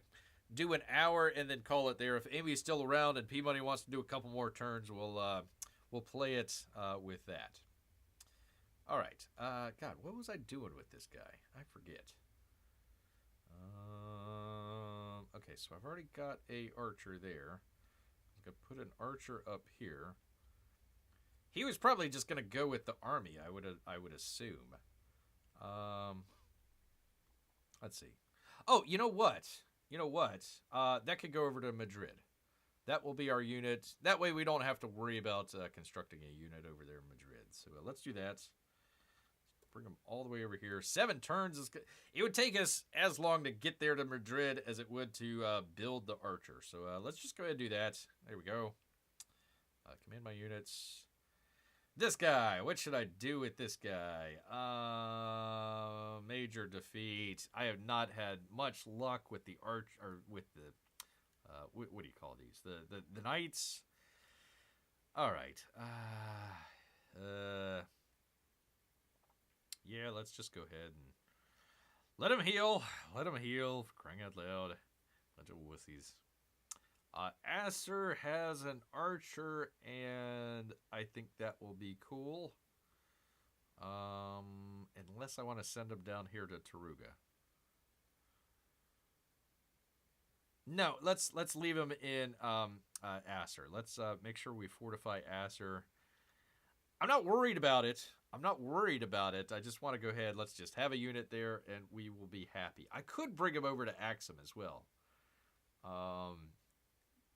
do an hour and then call it there. If Amy's still around and P-Money wants to do a couple more turns, we'll play it with that. All right. God, what was I doing with this guy? I forget. Okay, so I've already got a archer there. I'm going to put an archer up here. He was probably just going to go with the army, I would assume. Let's see. Oh, you know what? That could go over to Madrid. That will be our unit. That way we don't have to worry about constructing a unit over there in Madrid. So let's do that. Let's bring them all the way over here. 7 turns is good. It would take us as long to get there to Madrid as it would to build the archer. So let's just go ahead and do that. There we go. Command my units. This guy. What should I do with this guy? Major defeat. I have not had much luck with the arch or with the what do you call these? The knights. All right. Yeah, let's just go ahead and let him heal. Let him heal. For crying out loud. Bunch of wussies. Acer has an archer, and I think that will be cool. Unless I want to send him down here to Taruga. No, let's leave him in Acer. Let's make sure we fortify Acer. I'm not worried about it. I just want to go ahead. Let's just have a unit there, and we will be happy. I could bring him over to Axum as well.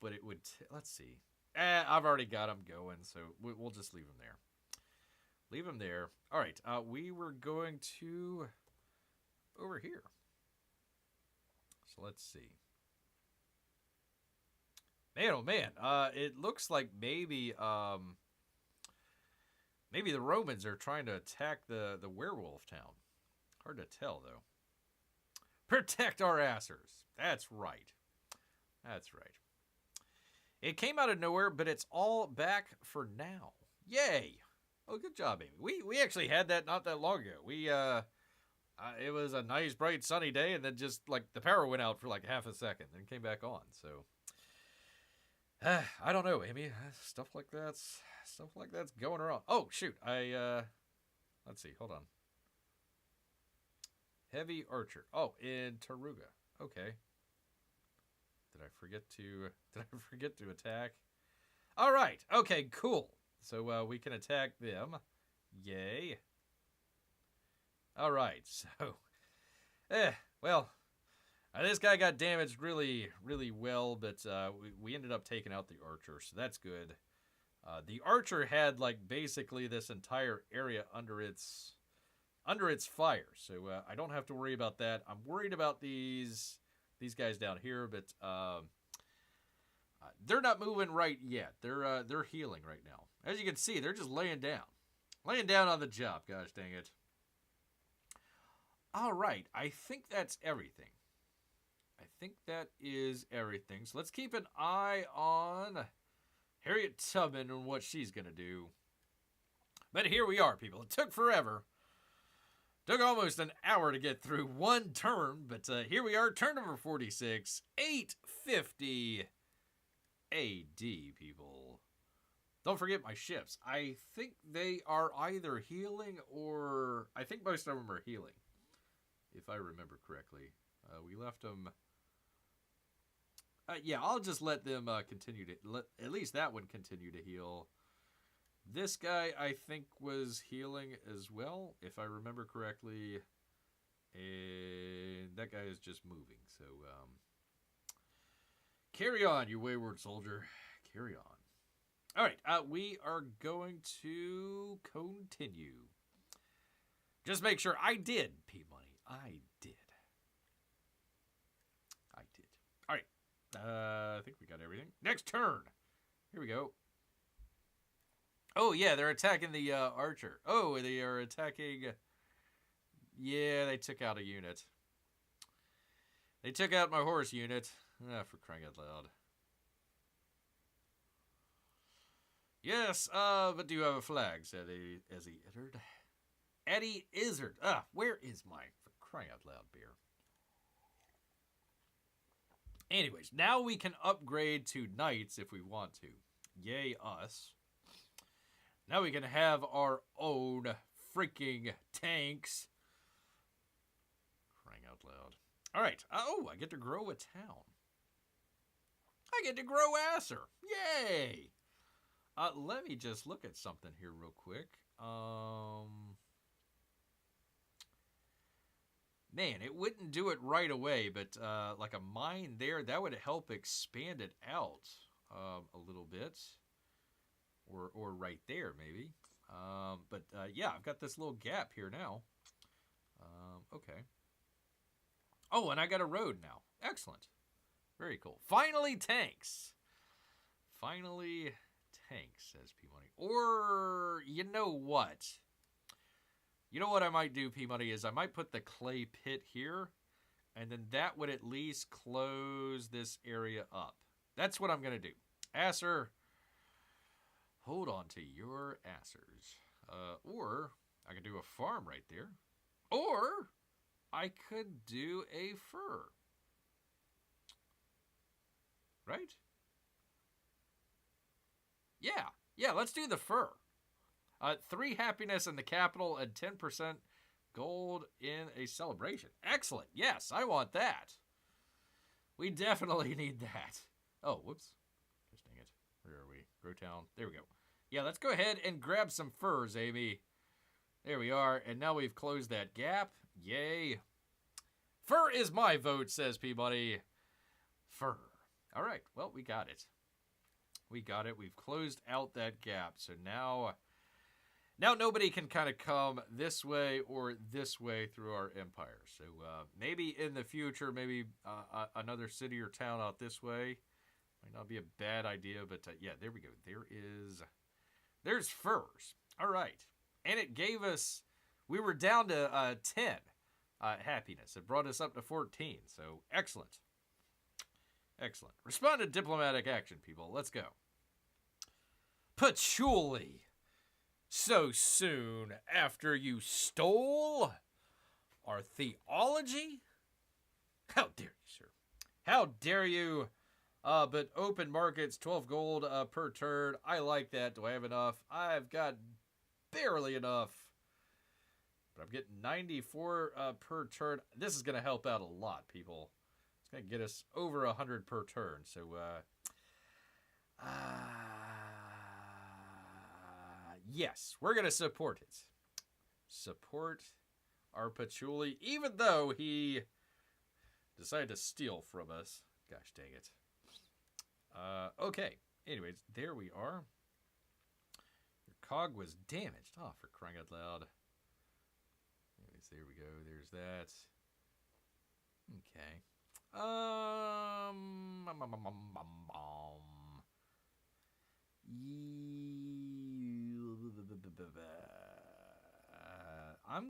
But it would, let's see. I've already got him going, so we'll just leave him there. Leave him there. All right, we were going to over here. So let's see. Man, oh man, it looks like maybe maybe the Romans are trying to attack the werewolf town. Hard to tell, though. Protect our assers. That's right. That's right. It came out of nowhere, but it's all back for now. Yay! Oh, good job, Amy. We actually had that not that long ago. It was a nice, bright, sunny day, and then just, like, the power went out for, like, half a second, then came back on, so. I don't know, Amy. Stuff like that's going around. Oh, shoot. Let's see. Hold on. Heavy archer. Oh, in Taruga. Okay. Did I forget to attack? All right. Okay, cool. So we can attack them. Yay. All right. So, well, this guy got damaged really, really well, but we ended up taking out the archer, so that's good. The archer had, like, basically this entire area under its fire, so I don't have to worry about that. I'm worried about these guys down here, but they're not moving right yet. They're healing right now. As you can see, they're just laying down on the job. Gosh dang it! All right, I think that's everything. I think that is everything. So let's keep an eye on Harriet Tubman and what she's gonna do. But here we are, people. It took forever. Took almost an hour to get through one turn, but here we are, turn number 46, 850 AD, people. Don't forget my ships. I think they are either healing or... I think most of them are healing, if I remember correctly. We left them... yeah, I'll just let them continue to... at least that one continue to heal. This guy, I think, was healing as well, if I remember correctly. And that guy is just moving. So, carry on, you wayward soldier. Carry on. All right, we are going to continue. Just make sure I did, P-Money. I did. All right. I think we got everything. Next turn. Here we go. Oh, yeah, they're attacking the archer. Oh, they are attacking... Yeah, they took out a unit. They took out my horse unit. Ah, for crying out loud. Yes, but do you have a flag? Said he as he entered. Eddie Izzard. Where is my... For crying out loud, beer. Anyways, now we can upgrade to knights if we want to. Yay, us. Now we can have our own freaking tanks. Crying out loud. All right. Oh, I get to grow a town. I get to grow Asser. Yay. Let me just look at something here real quick. Man, it wouldn't do it right away, but like a mine there, that would help expand it out a little bit. Or right there, maybe. But yeah, I've got this little gap here now. Okay. Oh, and I got a road now. Excellent. Very cool. Finally, tanks. Finally, tanks, says P-Money. Or, you know what? You know what I might do, P-Money, is I might put the clay pit here, and then that would at least close this area up. That's what I'm going to do. Asser... Hold on to your assers. Or I could do a farm right there. Or I could do a fur. Right? Yeah, let's do the fur. 3 happiness in the capital and 10% gold in a celebration. Excellent. Yes, I want that. We definitely need that. Oh, whoops. Just dang it. Where are we? Grow town. There we go. Yeah, let's go ahead and grab some furs, Amy. There we are. And now we've closed that gap. Yay. Fur is my vote, says Peabody. Fur. All right. Well, we got it. We got it. We've closed out that gap. So now nobody can kind of come this way or this way through our empire. So maybe in the future, maybe another city or town out this way. Might not be a bad idea, but yeah, there we go. There's furs. All right. And it gave us, we were down to 10 happiness. It brought us up to 14. So excellent. Excellent. Respond to diplomatic action, people. Let's go. Patchouli. So soon after you stole our theology? How dare you, sir? How dare you? But open markets, 12 gold per turn. I like that. Do I have enough? I've got barely enough. But I'm getting 94 per turn. This is going to help out a lot, people. It's going to get us over 100 per turn. So, yes, we're going to support it. Support our patchouli, even though he decided to steal from us. Gosh dang it. Okay. Anyways, there we are. Your cog was damaged. Oh, for crying out loud. Anyways, there we go. There's that. Okay. I'm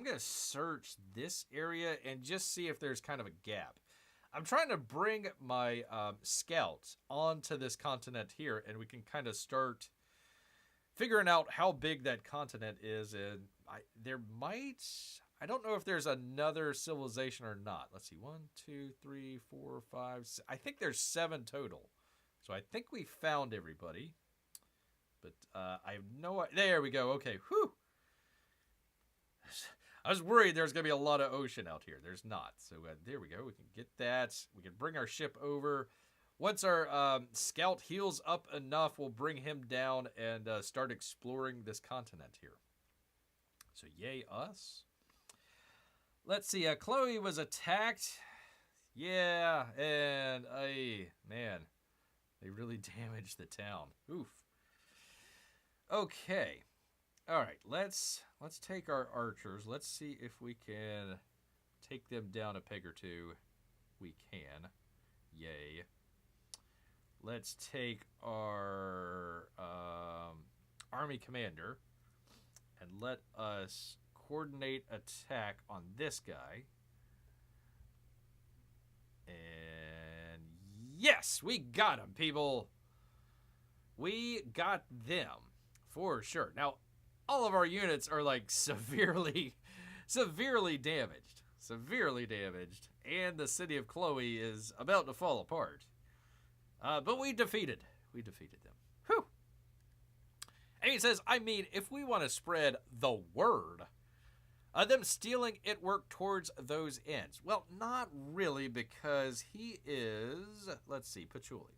gonna search this area and just see if there's kind of a gap. I'm trying to bring my scouts onto this continent here, and we can kind of start figuring out how big that continent is, and I don't know if there's another civilization or not. Let's see, 1, 2, 3, 4, 5. I think there's 7 total. So I think we found everybody. But I have no idea. There we go. Okay, whew. I was worried there's going to be a lot of ocean out here. There's not. So there we go. We can get that. We can bring our ship over. Once our scout heals up enough, we'll bring him down and start exploring this continent here. So yay us. Let's see. Chloe was attacked. Yeah, and man, they really damaged the town. Oof. Okay. All right, let's take our archers. Let's see if we can take them down a peg or two. We can. Yay. Let's take our army commander and let us coordinate attack on this guy. And yes, we got him, people. We got them for sure. Now, all of our units are like severely damaged. Severely damaged. And the city of Chloe is about to fall apart. But we defeated them. Whew. And he says, I mean, if we want to spread the word, them stealing it work towards those ends. Well, not really, because he is, let's see, Patchouli.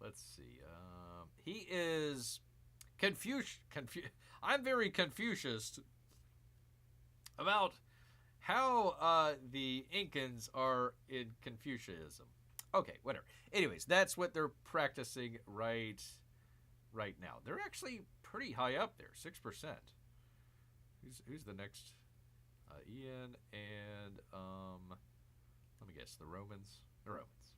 Let's see, he is I'm very Confucius about how the Incans are in Confucianism. Okay, whatever. Anyways, that's what they're practicing right now. They're actually pretty high up there, 6%. Who's the next? Ian and let me guess, the Romans. The Romans.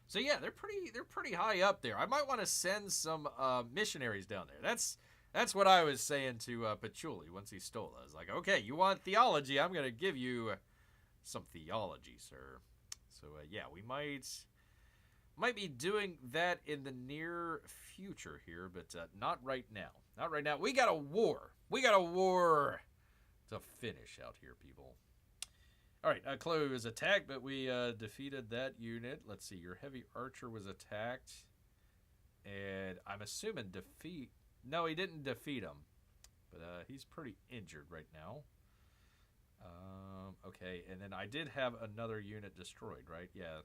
So yeah, they're pretty high up there. I might want to send some missionaries down there. That's what I was saying to Patchouli once he stole it. I was like, okay, you want theology? I'm gonna give you some theology, sir. So yeah, we might be doing that in the near future here, but not right now. Not right now. We got a war. We got a war to finish out here, people. All right, Chloe was attacked, but we defeated that unit. Let's see, your heavy archer was attacked, and I'm assuming defeat. No, he didn't defeat him, but he's pretty injured right now. Okay, and then I did have another unit destroyed, right? Yeah,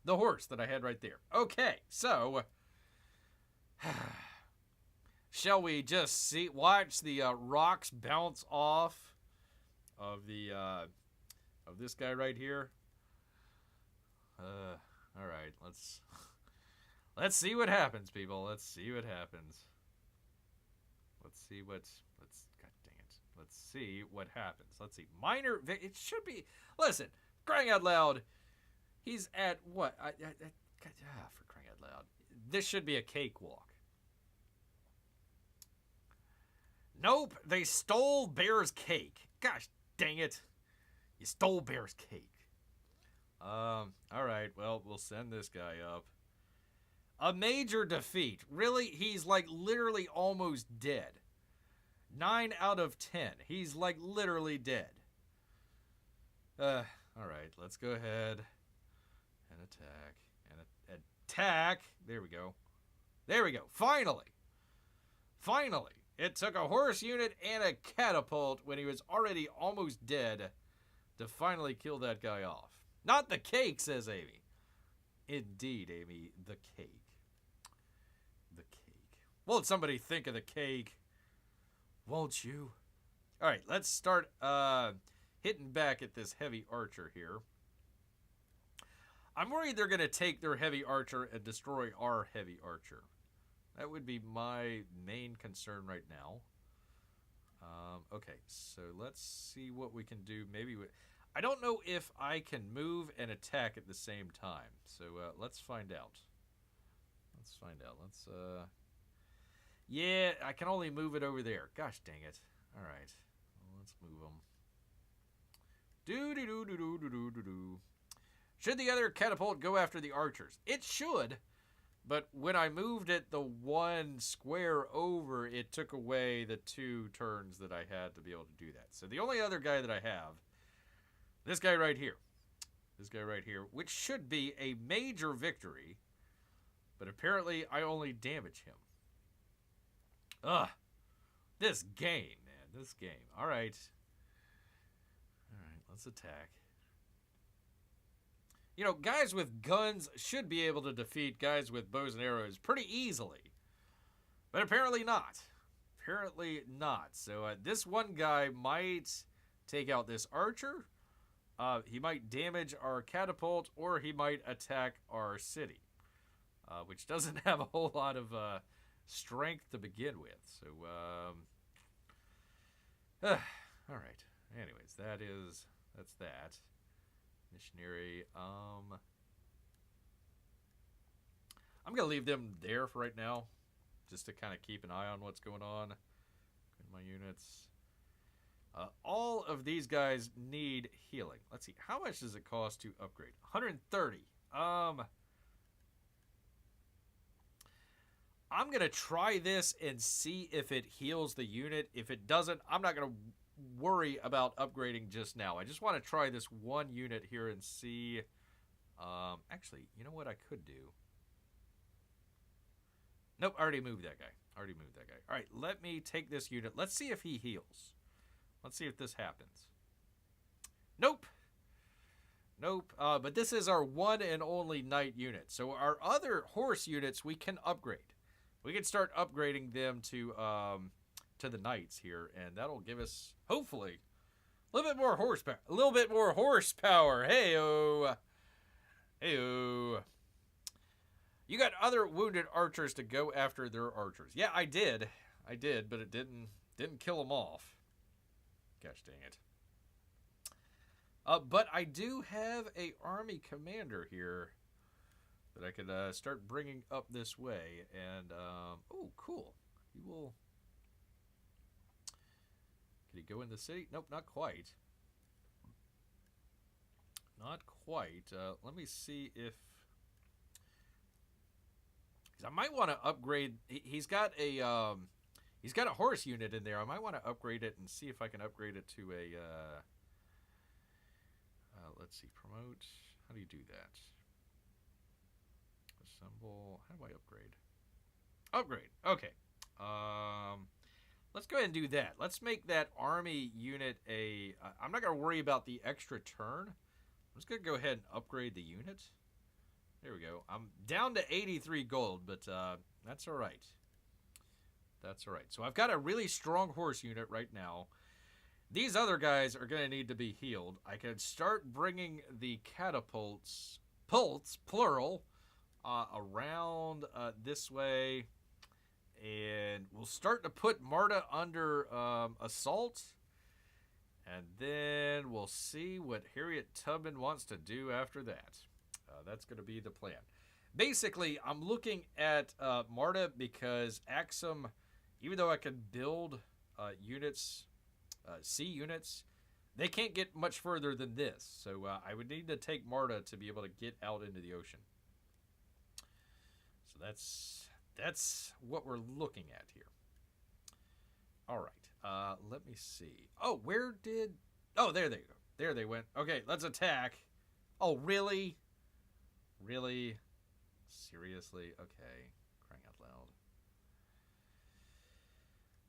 the horse that I had right there. Okay, so shall we just watch the rocks bounce off of the of this guy right here? All right, let's see what happens, people. Let's see what happens. Let's see God dang it. Let's see what happens. Let's see. Minor. It should be. Listen, crying out loud. He's at what? For crying out loud. This should be a cakewalk. Nope, they stole Bear's cake. Gosh dang it. You stole Bear's cake. All right, well, we'll send this guy up. A major defeat. Really? He's like literally almost dead. 9 out of 10. He's like literally dead. All right, let's go ahead and attack. And attack. There we go. There we go. Finally. Finally. It took a horse unit and a catapult when he was already almost dead to finally kill that guy off. Not the cake, says Amy. Indeed, Amy, the cake. The cake. Won't somebody think of the cake? Won't you? All right, let's start hitting back at this heavy archer here. I'm worried they're going to take their heavy archer and destroy our heavy archer. That would be my main concern right now. Okay, so let's see what we can do. Maybe I don't know if I can move and attack at the same time. So let's find out. Let's find out. Yeah, I can only move it over there. Gosh dang it. All right, well, let's move them. Do. Should the other catapult go after the archers? It should, But when I moved it the 1 square over, it took away the 2 turns that I had to be able to do that. So the only other guy that I have, this guy right here. This guy right here, which should be a major victory. But apparently I only damage him. Ugh. This game, man. This game. All right. All right, let's attack. You know, guys with guns should be able to defeat guys with bows and arrows pretty easily. But apparently not. Apparently not. So this one guy might take out this archer. He might damage our catapult, or he might attack our city. Which doesn't have a whole lot of strength to begin with. So, all right. Anyways, that's that. Missionary. I'm gonna leave them there for right now, just to kind of keep an eye on what's going on in my units. All of these guys need healing. Let's see, how much does it cost to upgrade? 130. I'm going to try this and see if it heals the unit. If it doesn't, I'm not going to worry about upgrading just now. I just want to try this one unit here and see. Actually, you know what I could do? Nope, I already moved that guy. All right, let me take this unit. Let's see if he heals. Let's see if this happens. Nope. But this is our one and only knight unit. So our other horse units we can upgrade. We can start upgrading them to the knights here, and that'll give us, hopefully, a little bit more horsepower. Hey-oh. You got other wounded archers to go after their archers. Yeah, I did, but it didn't kill them off. Gosh dang it. But I do have a army commander here that I could start bringing up this way. And, oh, cool. He will... Can he go in the city? Nope, not quite. Not quite. Let me see if... I might want to upgrade... He's got a horse unit in there. I might want to upgrade it and see if I can upgrade it to a... let's see, promote. How do you do that? Assemble. How do I upgrade? Upgrade. Okay. Let's go ahead and do that. Let's make that army unit a... I'm not going to worry about the extra turn. I'm just going to go ahead and upgrade the unit. There we go. I'm down to 83 gold, but that's all right. That's all right. So I've got a really strong horse unit right now. These other guys are going to need to be healed. I could start bringing the catapults, plural, around this way. And we'll start to put Marta under assault. And then we'll see what Harriet Tubman wants to do after that. That's going to be the plan. Basically, I'm looking at Marta because Axum, even though I could build units... C units, they can't get much further than this. So I would need to take Marta to be able to get out into the ocean. So that's what we're looking at here. All right. Let me see. Oh, where did... Oh, there they go. There they went. Okay, let's attack. Oh, really? Really? Seriously? Okay. Crying out loud.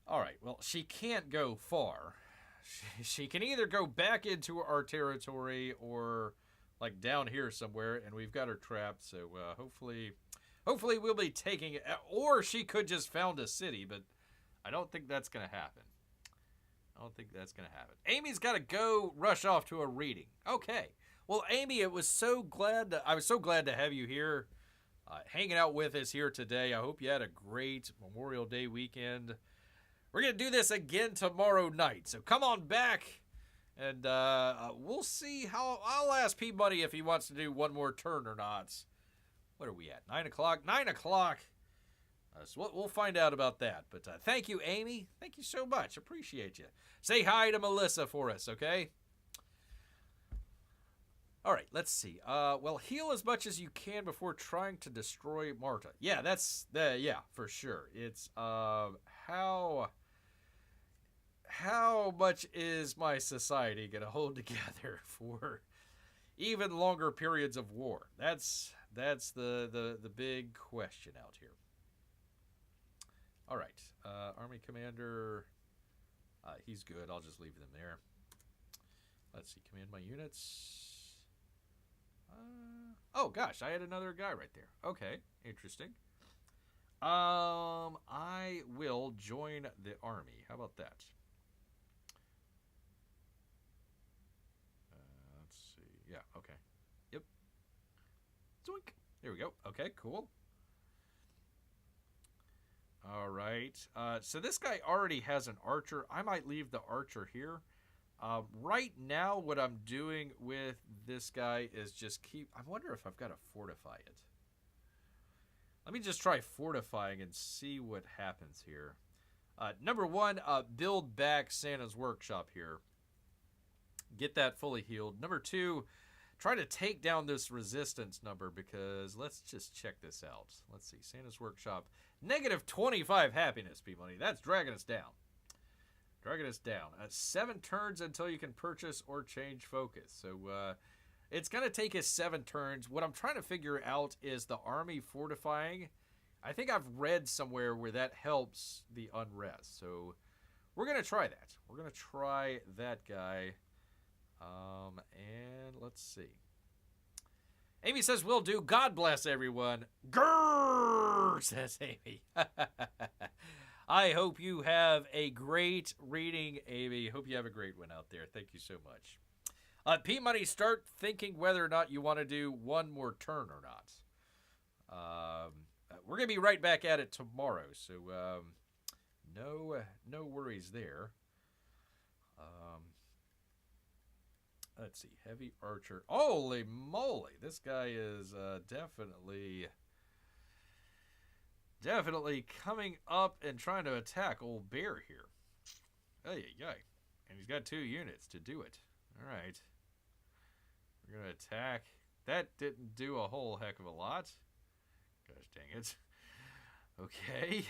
All right. Well, she can't go far. She can either go back into our territory or like down here somewhere, and we've got her trapped. So hopefully we'll be taking it. Or she could just found a city, but I don't think that's gonna happen. Amy's got to go rush off to a reading. Okay. Well, Amy, I was so glad to have you here, hanging out with us here today. I hope you had a great Memorial Day weekend. We're going to do this again tomorrow night. So come on back, and we'll see how... I'll ask P-Buddy if he wants to do one more turn or not. What are we at? 9 o'clock? 9 o'clock. So we'll find out about that. But thank you, Amy. Thank you so much. Appreciate you. Say hi to Melissa for us, okay? All right, let's see. Well, heal as much as you can before trying to destroy Marta. Yeah, that's yeah, for sure. It's how much is my society gonna hold together for even longer periods of war? That's the big question out here. All right, Army Commander. He's good. I'll just leave them there. Let's see. Command my units. Oh gosh, I had another guy right there. Okay, interesting. I will join the army. How about that? Let's see. Yeah. Okay. Yep. Zoink. There we go. Okay. Cool. All right. So this guy already has an archer. I might leave the archer here. Right now, what I'm doing with this guy is just keep... I wonder if I've got to fortify it. Let me just try fortifying and see what happens here. Number one, build back Santa's workshop here. Get that fully healed. Number two, try to take down this resistance number because let's just check this out. Let's see. Santa's workshop. Negative 25 happiness, P-Money. That's dragging us down. Dragging us down. 7 turns until you can purchase or change focus. So it's going to take us 7 turns. What I'm trying to figure out is the army fortifying. I think I've read somewhere where that helps the unrest. So we're going to try that. We're going to try that guy. And let's see. Amy says, will do. God bless everyone. Grrrr, says Amy. I hope you have a great reading, Amy. Hope you have a great one out there. Thank you so much. P-Money, start thinking whether or not you want to do one more turn or not. We're going to be right back at it tomorrow, so no worries there. Let's see. Heavy archer. Holy moly. This guy is definitely coming up and trying to attack old Bear here. Hey, and he's got 2 units to do it. All right. We're going to attack. That didn't do a whole heck of a lot. Gosh dang it. Okay.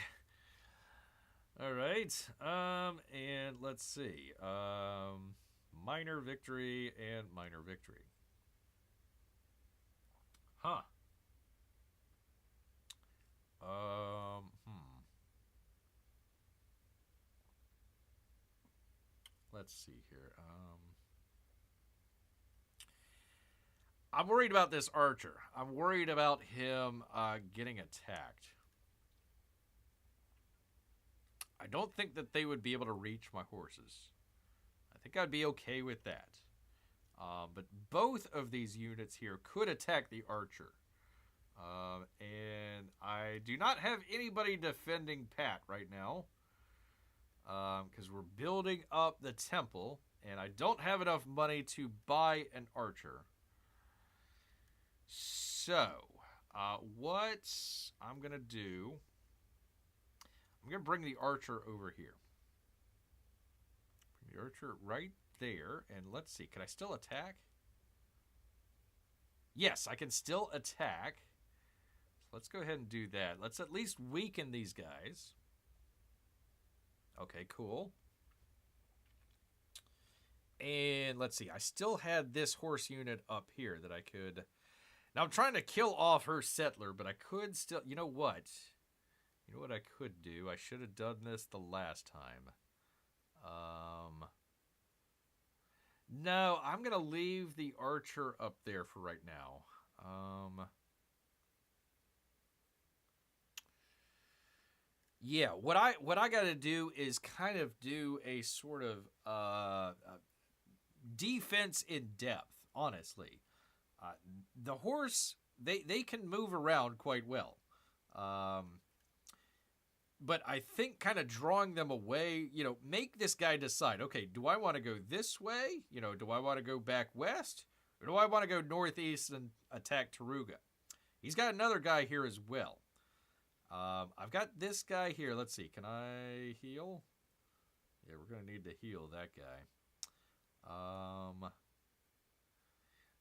All right. And let's see. Minor victory and minor victory. Huh. Let's see here. I'm worried about this archer. I'm worried about him getting attacked. I don't think that they would be able to reach my horses. I think I'd be okay with that. But both of these units here could attack the archer. And I do not have anybody defending Pat right now. Because we're building up the temple. And I don't have enough money to buy an archer. So, what I'm going to do... I'm going to bring the archer over here. Bring the archer right there. And let's see. Can I still attack? Yes, I can still attack. So let's go ahead and do that. Let's at least weaken these guys. Okay, cool. And let's see. I still had this horse unit up here that I could... Now, I'm trying to kill off her settler, but I could still... You know what? You know what I could do? I should have done this the last time. No, I'm going to leave the archer up there for right now. Yeah, what I got to do is kind of do a sort of defense in depth, honestly. The horse, they can move around quite well. But I think kind of drawing them away, make this guy decide, okay, do I want to go this way? Do I want to go back west? Or do I want to go northeast and attack Taruga? He's got another guy here as well. I've got this guy here. Let's see. Can I heal? Yeah, we're going to need to heal that guy.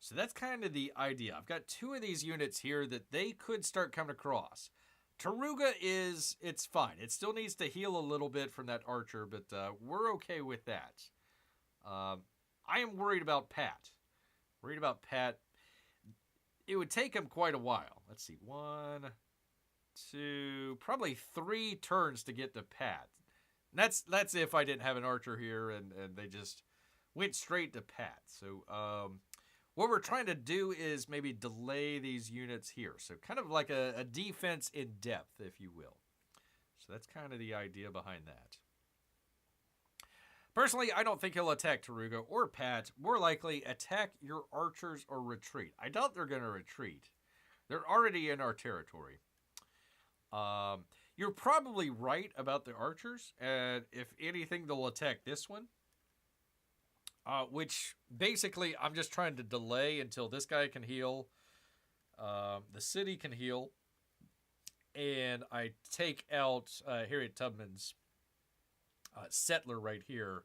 So that's kind of the idea. I've got 2 of these units here that they could start coming across. Taruga it's fine. It still needs to heal a little bit from that archer, but we're okay with that. I am worried about Pat. Worried about Pat. It would take him quite a while. Let's see. 1, 2, probably 3 turns to get to Pat. That's if I didn't have an archer here and they just went straight to Pat. So what we're trying to do is maybe delay these units here. So kind of like a defense in depth, if you will. So that's kind of the idea behind that. Personally, I don't think he'll attack Taruga or Pat. More likely, attack your archers or retreat. I doubt they're going to retreat. They're already in our territory. You're probably right about the archers. And if anything, they'll attack this one. Which, basically, I'm just trying to delay until this guy can heal. The city can heal. And I take out Harriet Tubman's settler right here.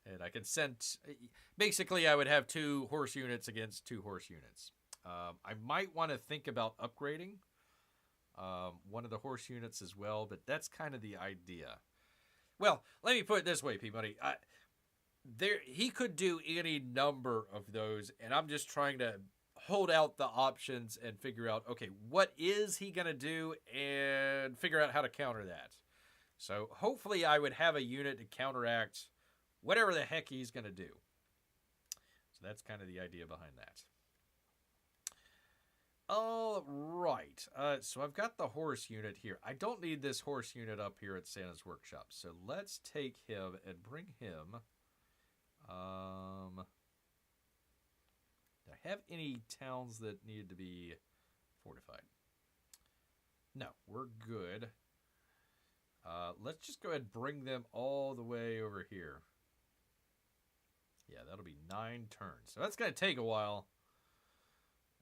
And I can send... Basically, I would have 2 horse units against 2 horse units. I might want to think about upgrading one of the horse units as well, but that's kind of the idea. Well, let me put it this way, Peabody. He could do any number of those, and I'm just trying to hold out the options and figure out, okay, what is he going to do, and figure out how to counter that. So hopefully I would have a unit to counteract whatever the heck he's going to do. So that's kind of the idea behind that. All right. So I've got the horse unit here. I don't need this horse unit up here at Santa's workshop. So let's take him and bring him. Do I have any towns that need to be fortified? No, we're good. Let's just go ahead and bring them all the way over here. Yeah, that'll be 9 turns. So that's going to take a while.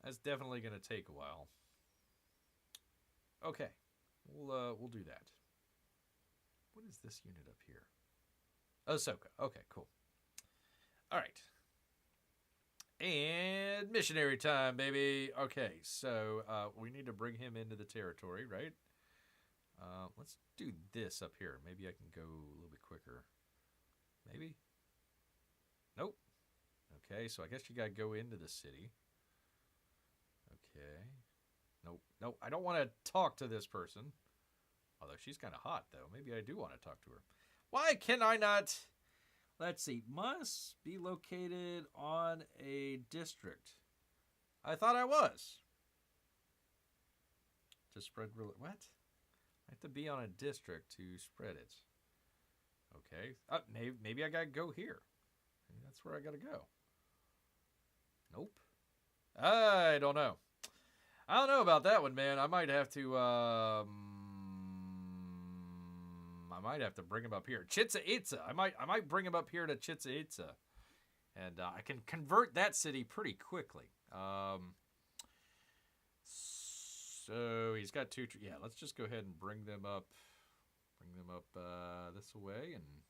That's definitely going to take a while. Okay, we'll do that. What is this unit up here? Ahsoka. Okay, cool. All right. And missionary time, baby. Okay, so we need to bring him into the territory, right? Let's do this up here. Maybe I can go a little bit quicker. Maybe? Nope. Okay, so I guess you got to go into the city. Okay. Nope. Nope. I don't want to talk to this person. Although she's kind of hot, though. Maybe I do want to talk to her. Why can I not... Let's see. Must be located on a district. I thought I was. To spread... What? I have to be on a district to spread it. Okay. Maybe I got to go here. Maybe that's where I got to go. Nope. I don't know. I don't know about that one, man. I might have to bring him up here. Chichen Itza. I might bring him up here to Chichen Itza. And I can convert that city pretty quickly. So he's got 2. Yeah, let's just go ahead and bring them up. Bring them up this way, and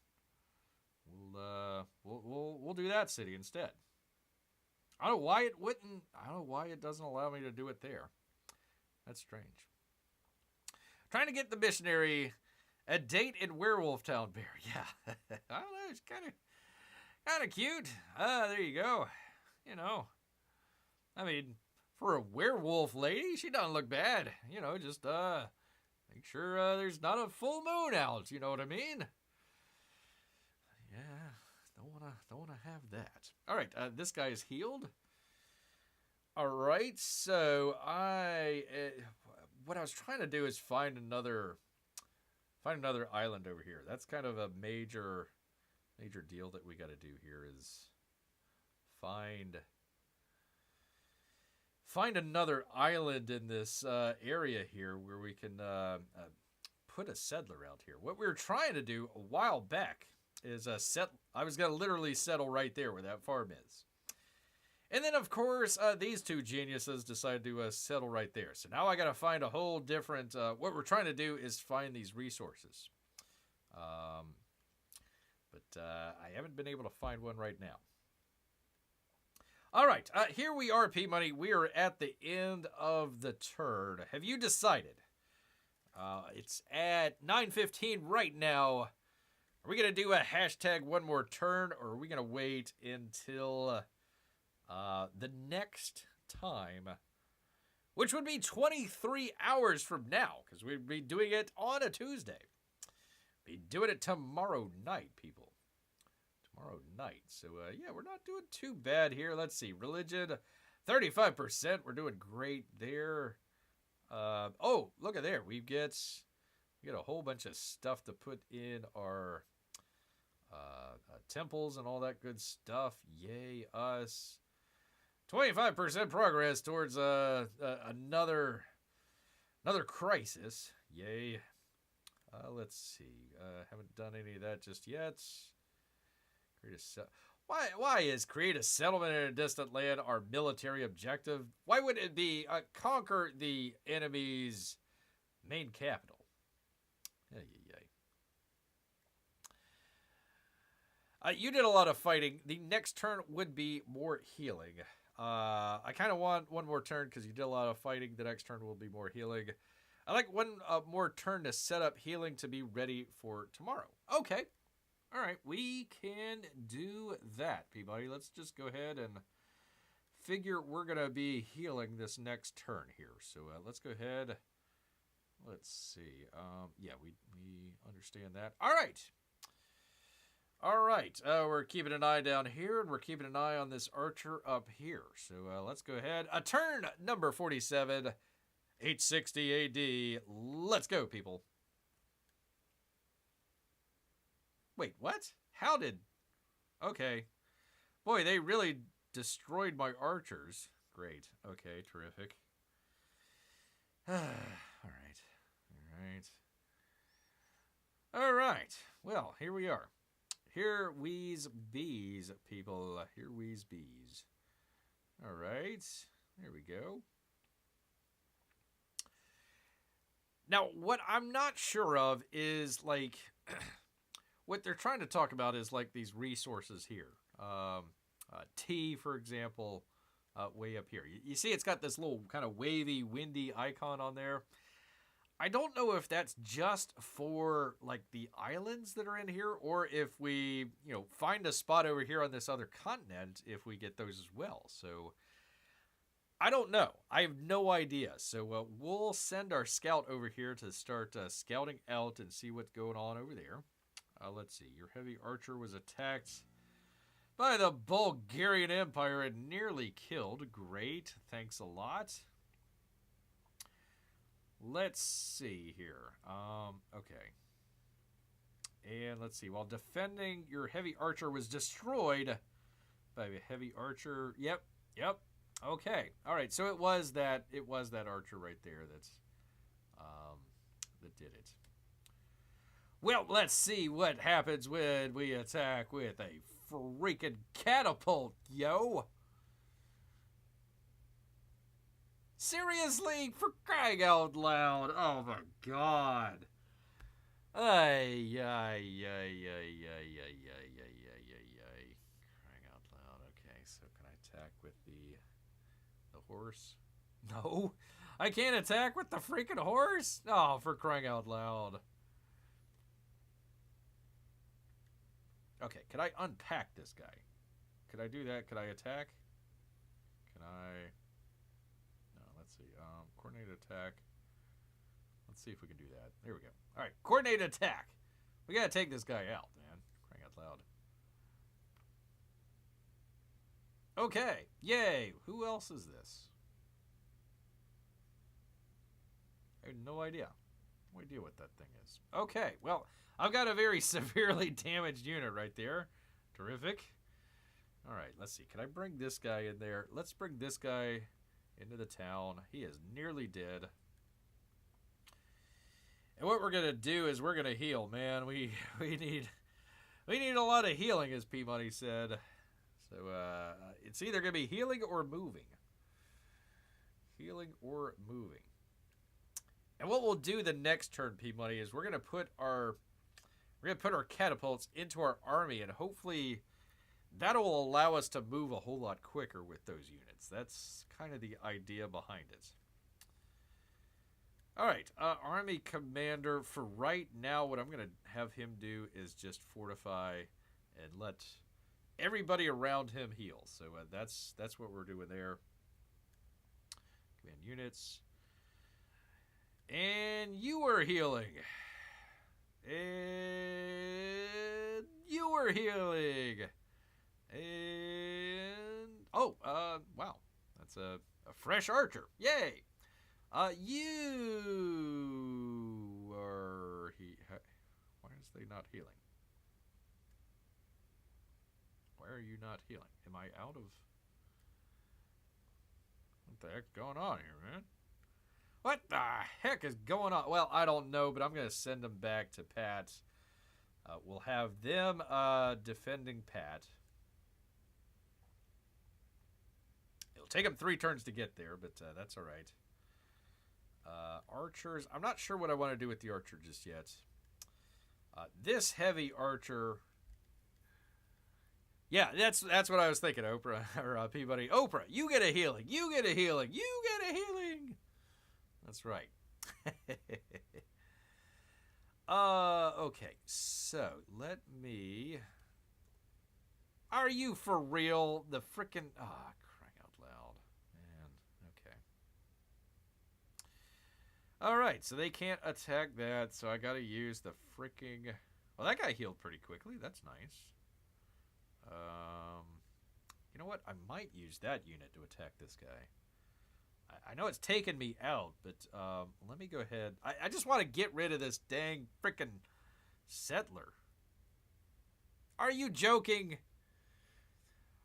we'll do that city instead. I don't know why it wouldn't. I don't know why it doesn't allow me to do it there. That's strange. Trying to get the missionary a date in Werewolf Town, Bear. Yeah, I don't know. It's kind of cute. There you go. You know, I mean, for a werewolf lady, she doesn't look bad. You know, just make sure there's not a full moon out. You know what I mean? Yeah. Don't wanna have that. All right, this guy is healed. All right, so what I was trying to do is find another island over here. That's kind of a major deal that we got to do here is find another island in this area here where we can put a settler out here. What we were trying to do a while back is I was going to literally settle right there where that farm is. And then, of course, these 2 geniuses decided to settle right there. So now I got to find a whole different... what we're trying to do is find these resources. But I haven't been able to find one right now. All right, here we are, P-Money. We are at the end of the turn. Have you decided? It's at 9:15 right now. Are we going to do a hashtag one more turn, or are we going to wait until the next time, which would be 23 hours from now, because we'd be doing it on a Tuesday. Be doing it tomorrow night, people. Tomorrow night. So, yeah, we're not doing too bad here. Let's see. Religion, 35%. We're doing great there. Oh, look at there. We get a whole bunch of stuff to put in our temples and all that good stuff. Yay, us. 25% progress towards another crisis. Yay. Let's see. Haven't done any of that just yet. Why is create a settlement in a distant land our military objective? Why would it be conquer the enemy's main capital? You did a lot of fighting. The next turn would be more healing. I kind of want one more turn because you did a lot of fighting. The next turn will be more healing. I like one more turn to set up healing to be ready for tomorrow. Okay. All right. We can do that, Peabody. Let's just go ahead and figure we're going to be healing this next turn here. So let's go ahead. Let's see. Yeah, we understand that. All right. All right, we're keeping an eye down here, and we're keeping an eye on this archer up here. So let's go ahead. Turn number 47, 860 AD. Let's go, people. Wait, what? How did... Okay. Boy, they really destroyed my archers. Great. Okay, terrific. All right. All right. All right. Well, here we are. Here we's bees, people. Here we's bees. All right. There we go. Now, what I'm not sure of is, like, what they're trying to talk about is, like, these resources here. Tea, for example, way up here. You see it's got this little kind of wavy, windy icon on there. I don't know if that's just for, like, the islands that are in here, or if we, find a spot over here on this other continent, if we get those as well. So, I don't know. I have no idea. So, we'll send our scout over here to start scouting out and see what's going on over there. Let's see. Your heavy archer was attacked by the Bulgarian Empire and nearly killed. Great. Thanks a lot. Let's see here. Okay. And let's see. While defending, your heavy archer was destroyed by a heavy archer. Yep. Okay. All right. So it was that archer right there that did it. Well, let's see what happens when we attack with a freaking catapult, yo. Seriously? For crying out loud. Oh my god. Ay. Crying out loud. Okay, so can I attack with the horse? No. I can't attack with the freaking horse? Oh, for crying out loud. Okay, can I unpack this guy? Could I do that? Could I attack? Can I... Let's see. Coordinated attack. Let's see if we can do that. There we go. All right, coordinated attack. We gotta take this guy out, man. Crying out loud. Okay, yay. Who else is this? I have no idea. No idea what that thing is. Okay, well, I've got a very severely damaged unit right there. Terrific. All right, let's see. Can I bring this guy in there? Let's bring this guy into the town. He is nearly dead. And what we're gonna do is we're gonna heal, man. We need a lot of healing, as P-Money said. So it's either gonna be healing or moving. Healing or moving. And what we'll do the next turn, P-Money, is we're gonna put our catapults into our army, and hopefully That'll allow us to move a whole lot quicker with those units. That's kind of the idea behind it. All right, Army Commander, for right now, what I'm going to have him do is just fortify and let everybody around him heal. So that's what we're doing there. Command units. And you are healing. And you are healing. And oh, wow, that's a fresh archer. Yay! You are why is they not healing? Why are you not healing? Am I out of? What the heck's going on here, man? What the heck is going on? Well, I don't know, but I'm going to send them back to Pat. We'll have them defending Pat. It'll take them 3 turns to get there, but that's all right. Archers. I'm not sure what I want to do with the archer just yet. This heavy archer. Yeah, that's what I was thinking, Oprah, or Peabody. Oprah, you get a healing. You get a healing. You get a healing. That's right. Okay, so let me... Are you for real? The frickin'... crying out loud. Man, okay. Alright, so they can't attack that, so I gotta use the fricking... Well, that guy healed pretty quickly. That's nice. You know what? I might use that unit to attack this guy. I know it's taken me out, but let me go ahead. I just want to get rid of this dang frickin' settler. Are you joking?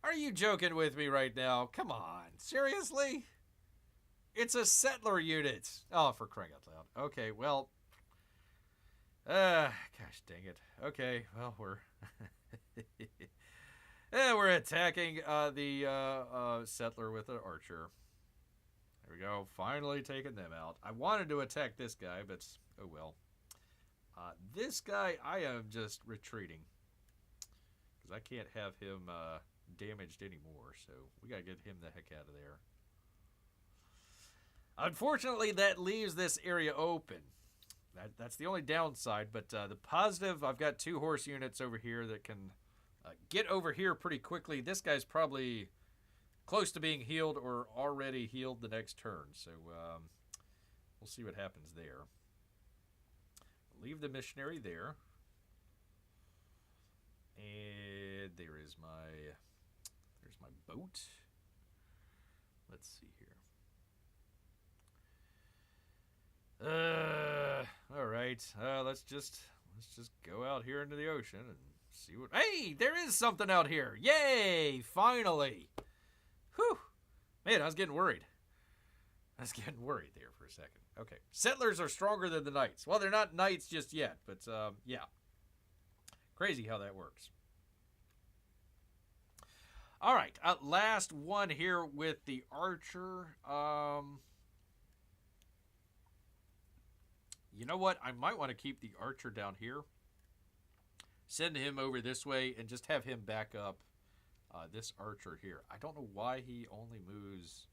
Are you joking with me right now? Come on. Seriously? It's a settler unit. Oh, for crying out loud. Okay, well. Gosh dang it. Okay, well, we're... we're attacking the settler with an archer. There we go. Finally taking them out. I wanted to attack this guy, but oh well. This guy, I am just retreating. Because I can't have him damaged anymore. So we got to get him the heck out of there. Unfortunately, that leaves this area open. That's the only downside. But the positive, I've got 2 horse units over here that can get over here pretty quickly. This guy's probably close to being healed or already healed the next turn. So we'll see what happens there. Leave the missionary there. And there's my boat. Let's see here. All right. Let's just go out here into the ocean and see what... Hey, there is something out here. Yay, finally. Whew. Man, I was getting worried. There for a second. Okay. Settlers are stronger than the knights. Well, they're not knights just yet, but yeah. Crazy how that works. All right. Last one here with the archer. You know what? I might want to keep the archer down here. Send him over this way and just have him back up this archer here. I don't know why he only moves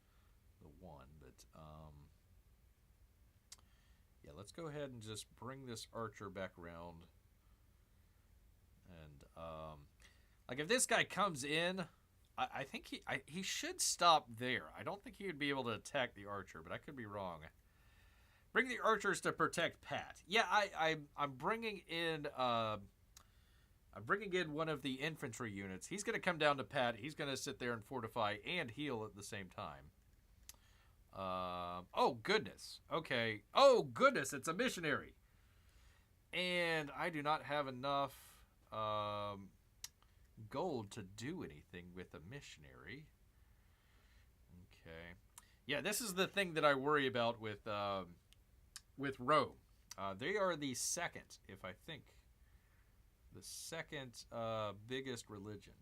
the 1, but yeah, let's go ahead and just bring this archer back around. And like if this guy comes in, I think he should stop there. I don't think he would be able to attack the archer, but I could be wrong. Bring the archers to protect Pat. Yeah, I'm bringing in one of the infantry units. He's going to come down to Pat. He's going to sit there and fortify and heal at the same time. Oh, goodness. Okay. Oh, goodness. It's a missionary. And I do not have enough gold to do anything with a missionary. Okay. Yeah, this is the thing that I worry about with Rome. They are the second, if I think, the second biggest religion.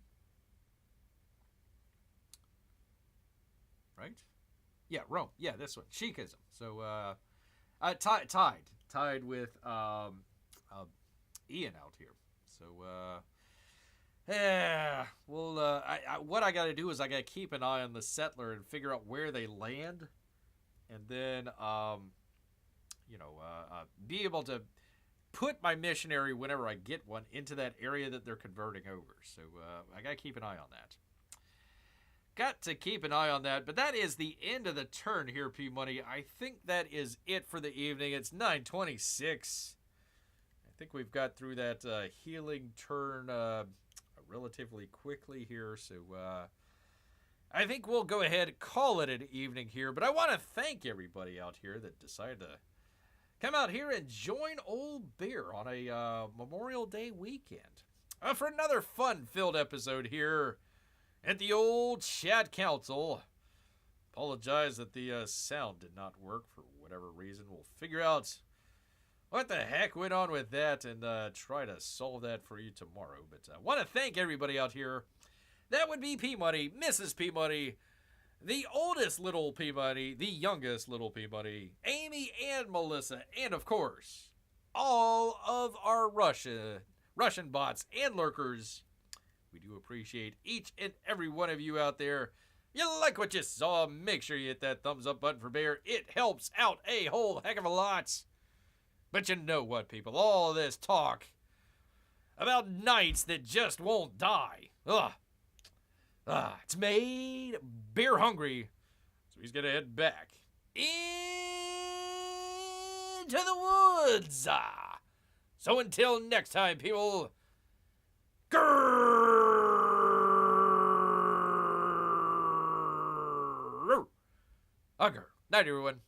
Right? Yeah, Rome. Yeah, this one. Sikhism. So, tied with Ian out here. So, Yeah. Well, what I got to do is I got to keep an eye on the settler and figure out where they land, and then be able to put my missionary whenever I get one into that area that they're converting over. So I got to keep an eye on that. Got to keep an eye on that. But that is the end of the turn here, P Money. I think that is it for the evening. It's 9:26. I think we've got through that healing turn relatively quickly here. So I think we'll go ahead and call it an evening here. But I want to thank everybody out here that decided to come out here and join Old Bear on a Memorial Day weekend for another fun-filled episode here at the old Chat Council. Apologize that the sound did not work for whatever reason. We'll figure out what the heck went on with that and try to solve that for you tomorrow. But I want to thank everybody out here. That would be P-Money, Mrs. P-Money, the oldest little P-Money, the youngest little P-Money, Amy and Melissa, and of course, all of our Russian bots and lurkers. We do appreciate each and every one of you out there. You like what you saw, make sure you hit that thumbs up button for Bear. It helps out a whole heck of a lot. But you know what, people? All this talk about knights that just won't die. It's made Bear hungry. So he's going to head back into the woods. So until next time, people. Grrrrr. Night, everyone.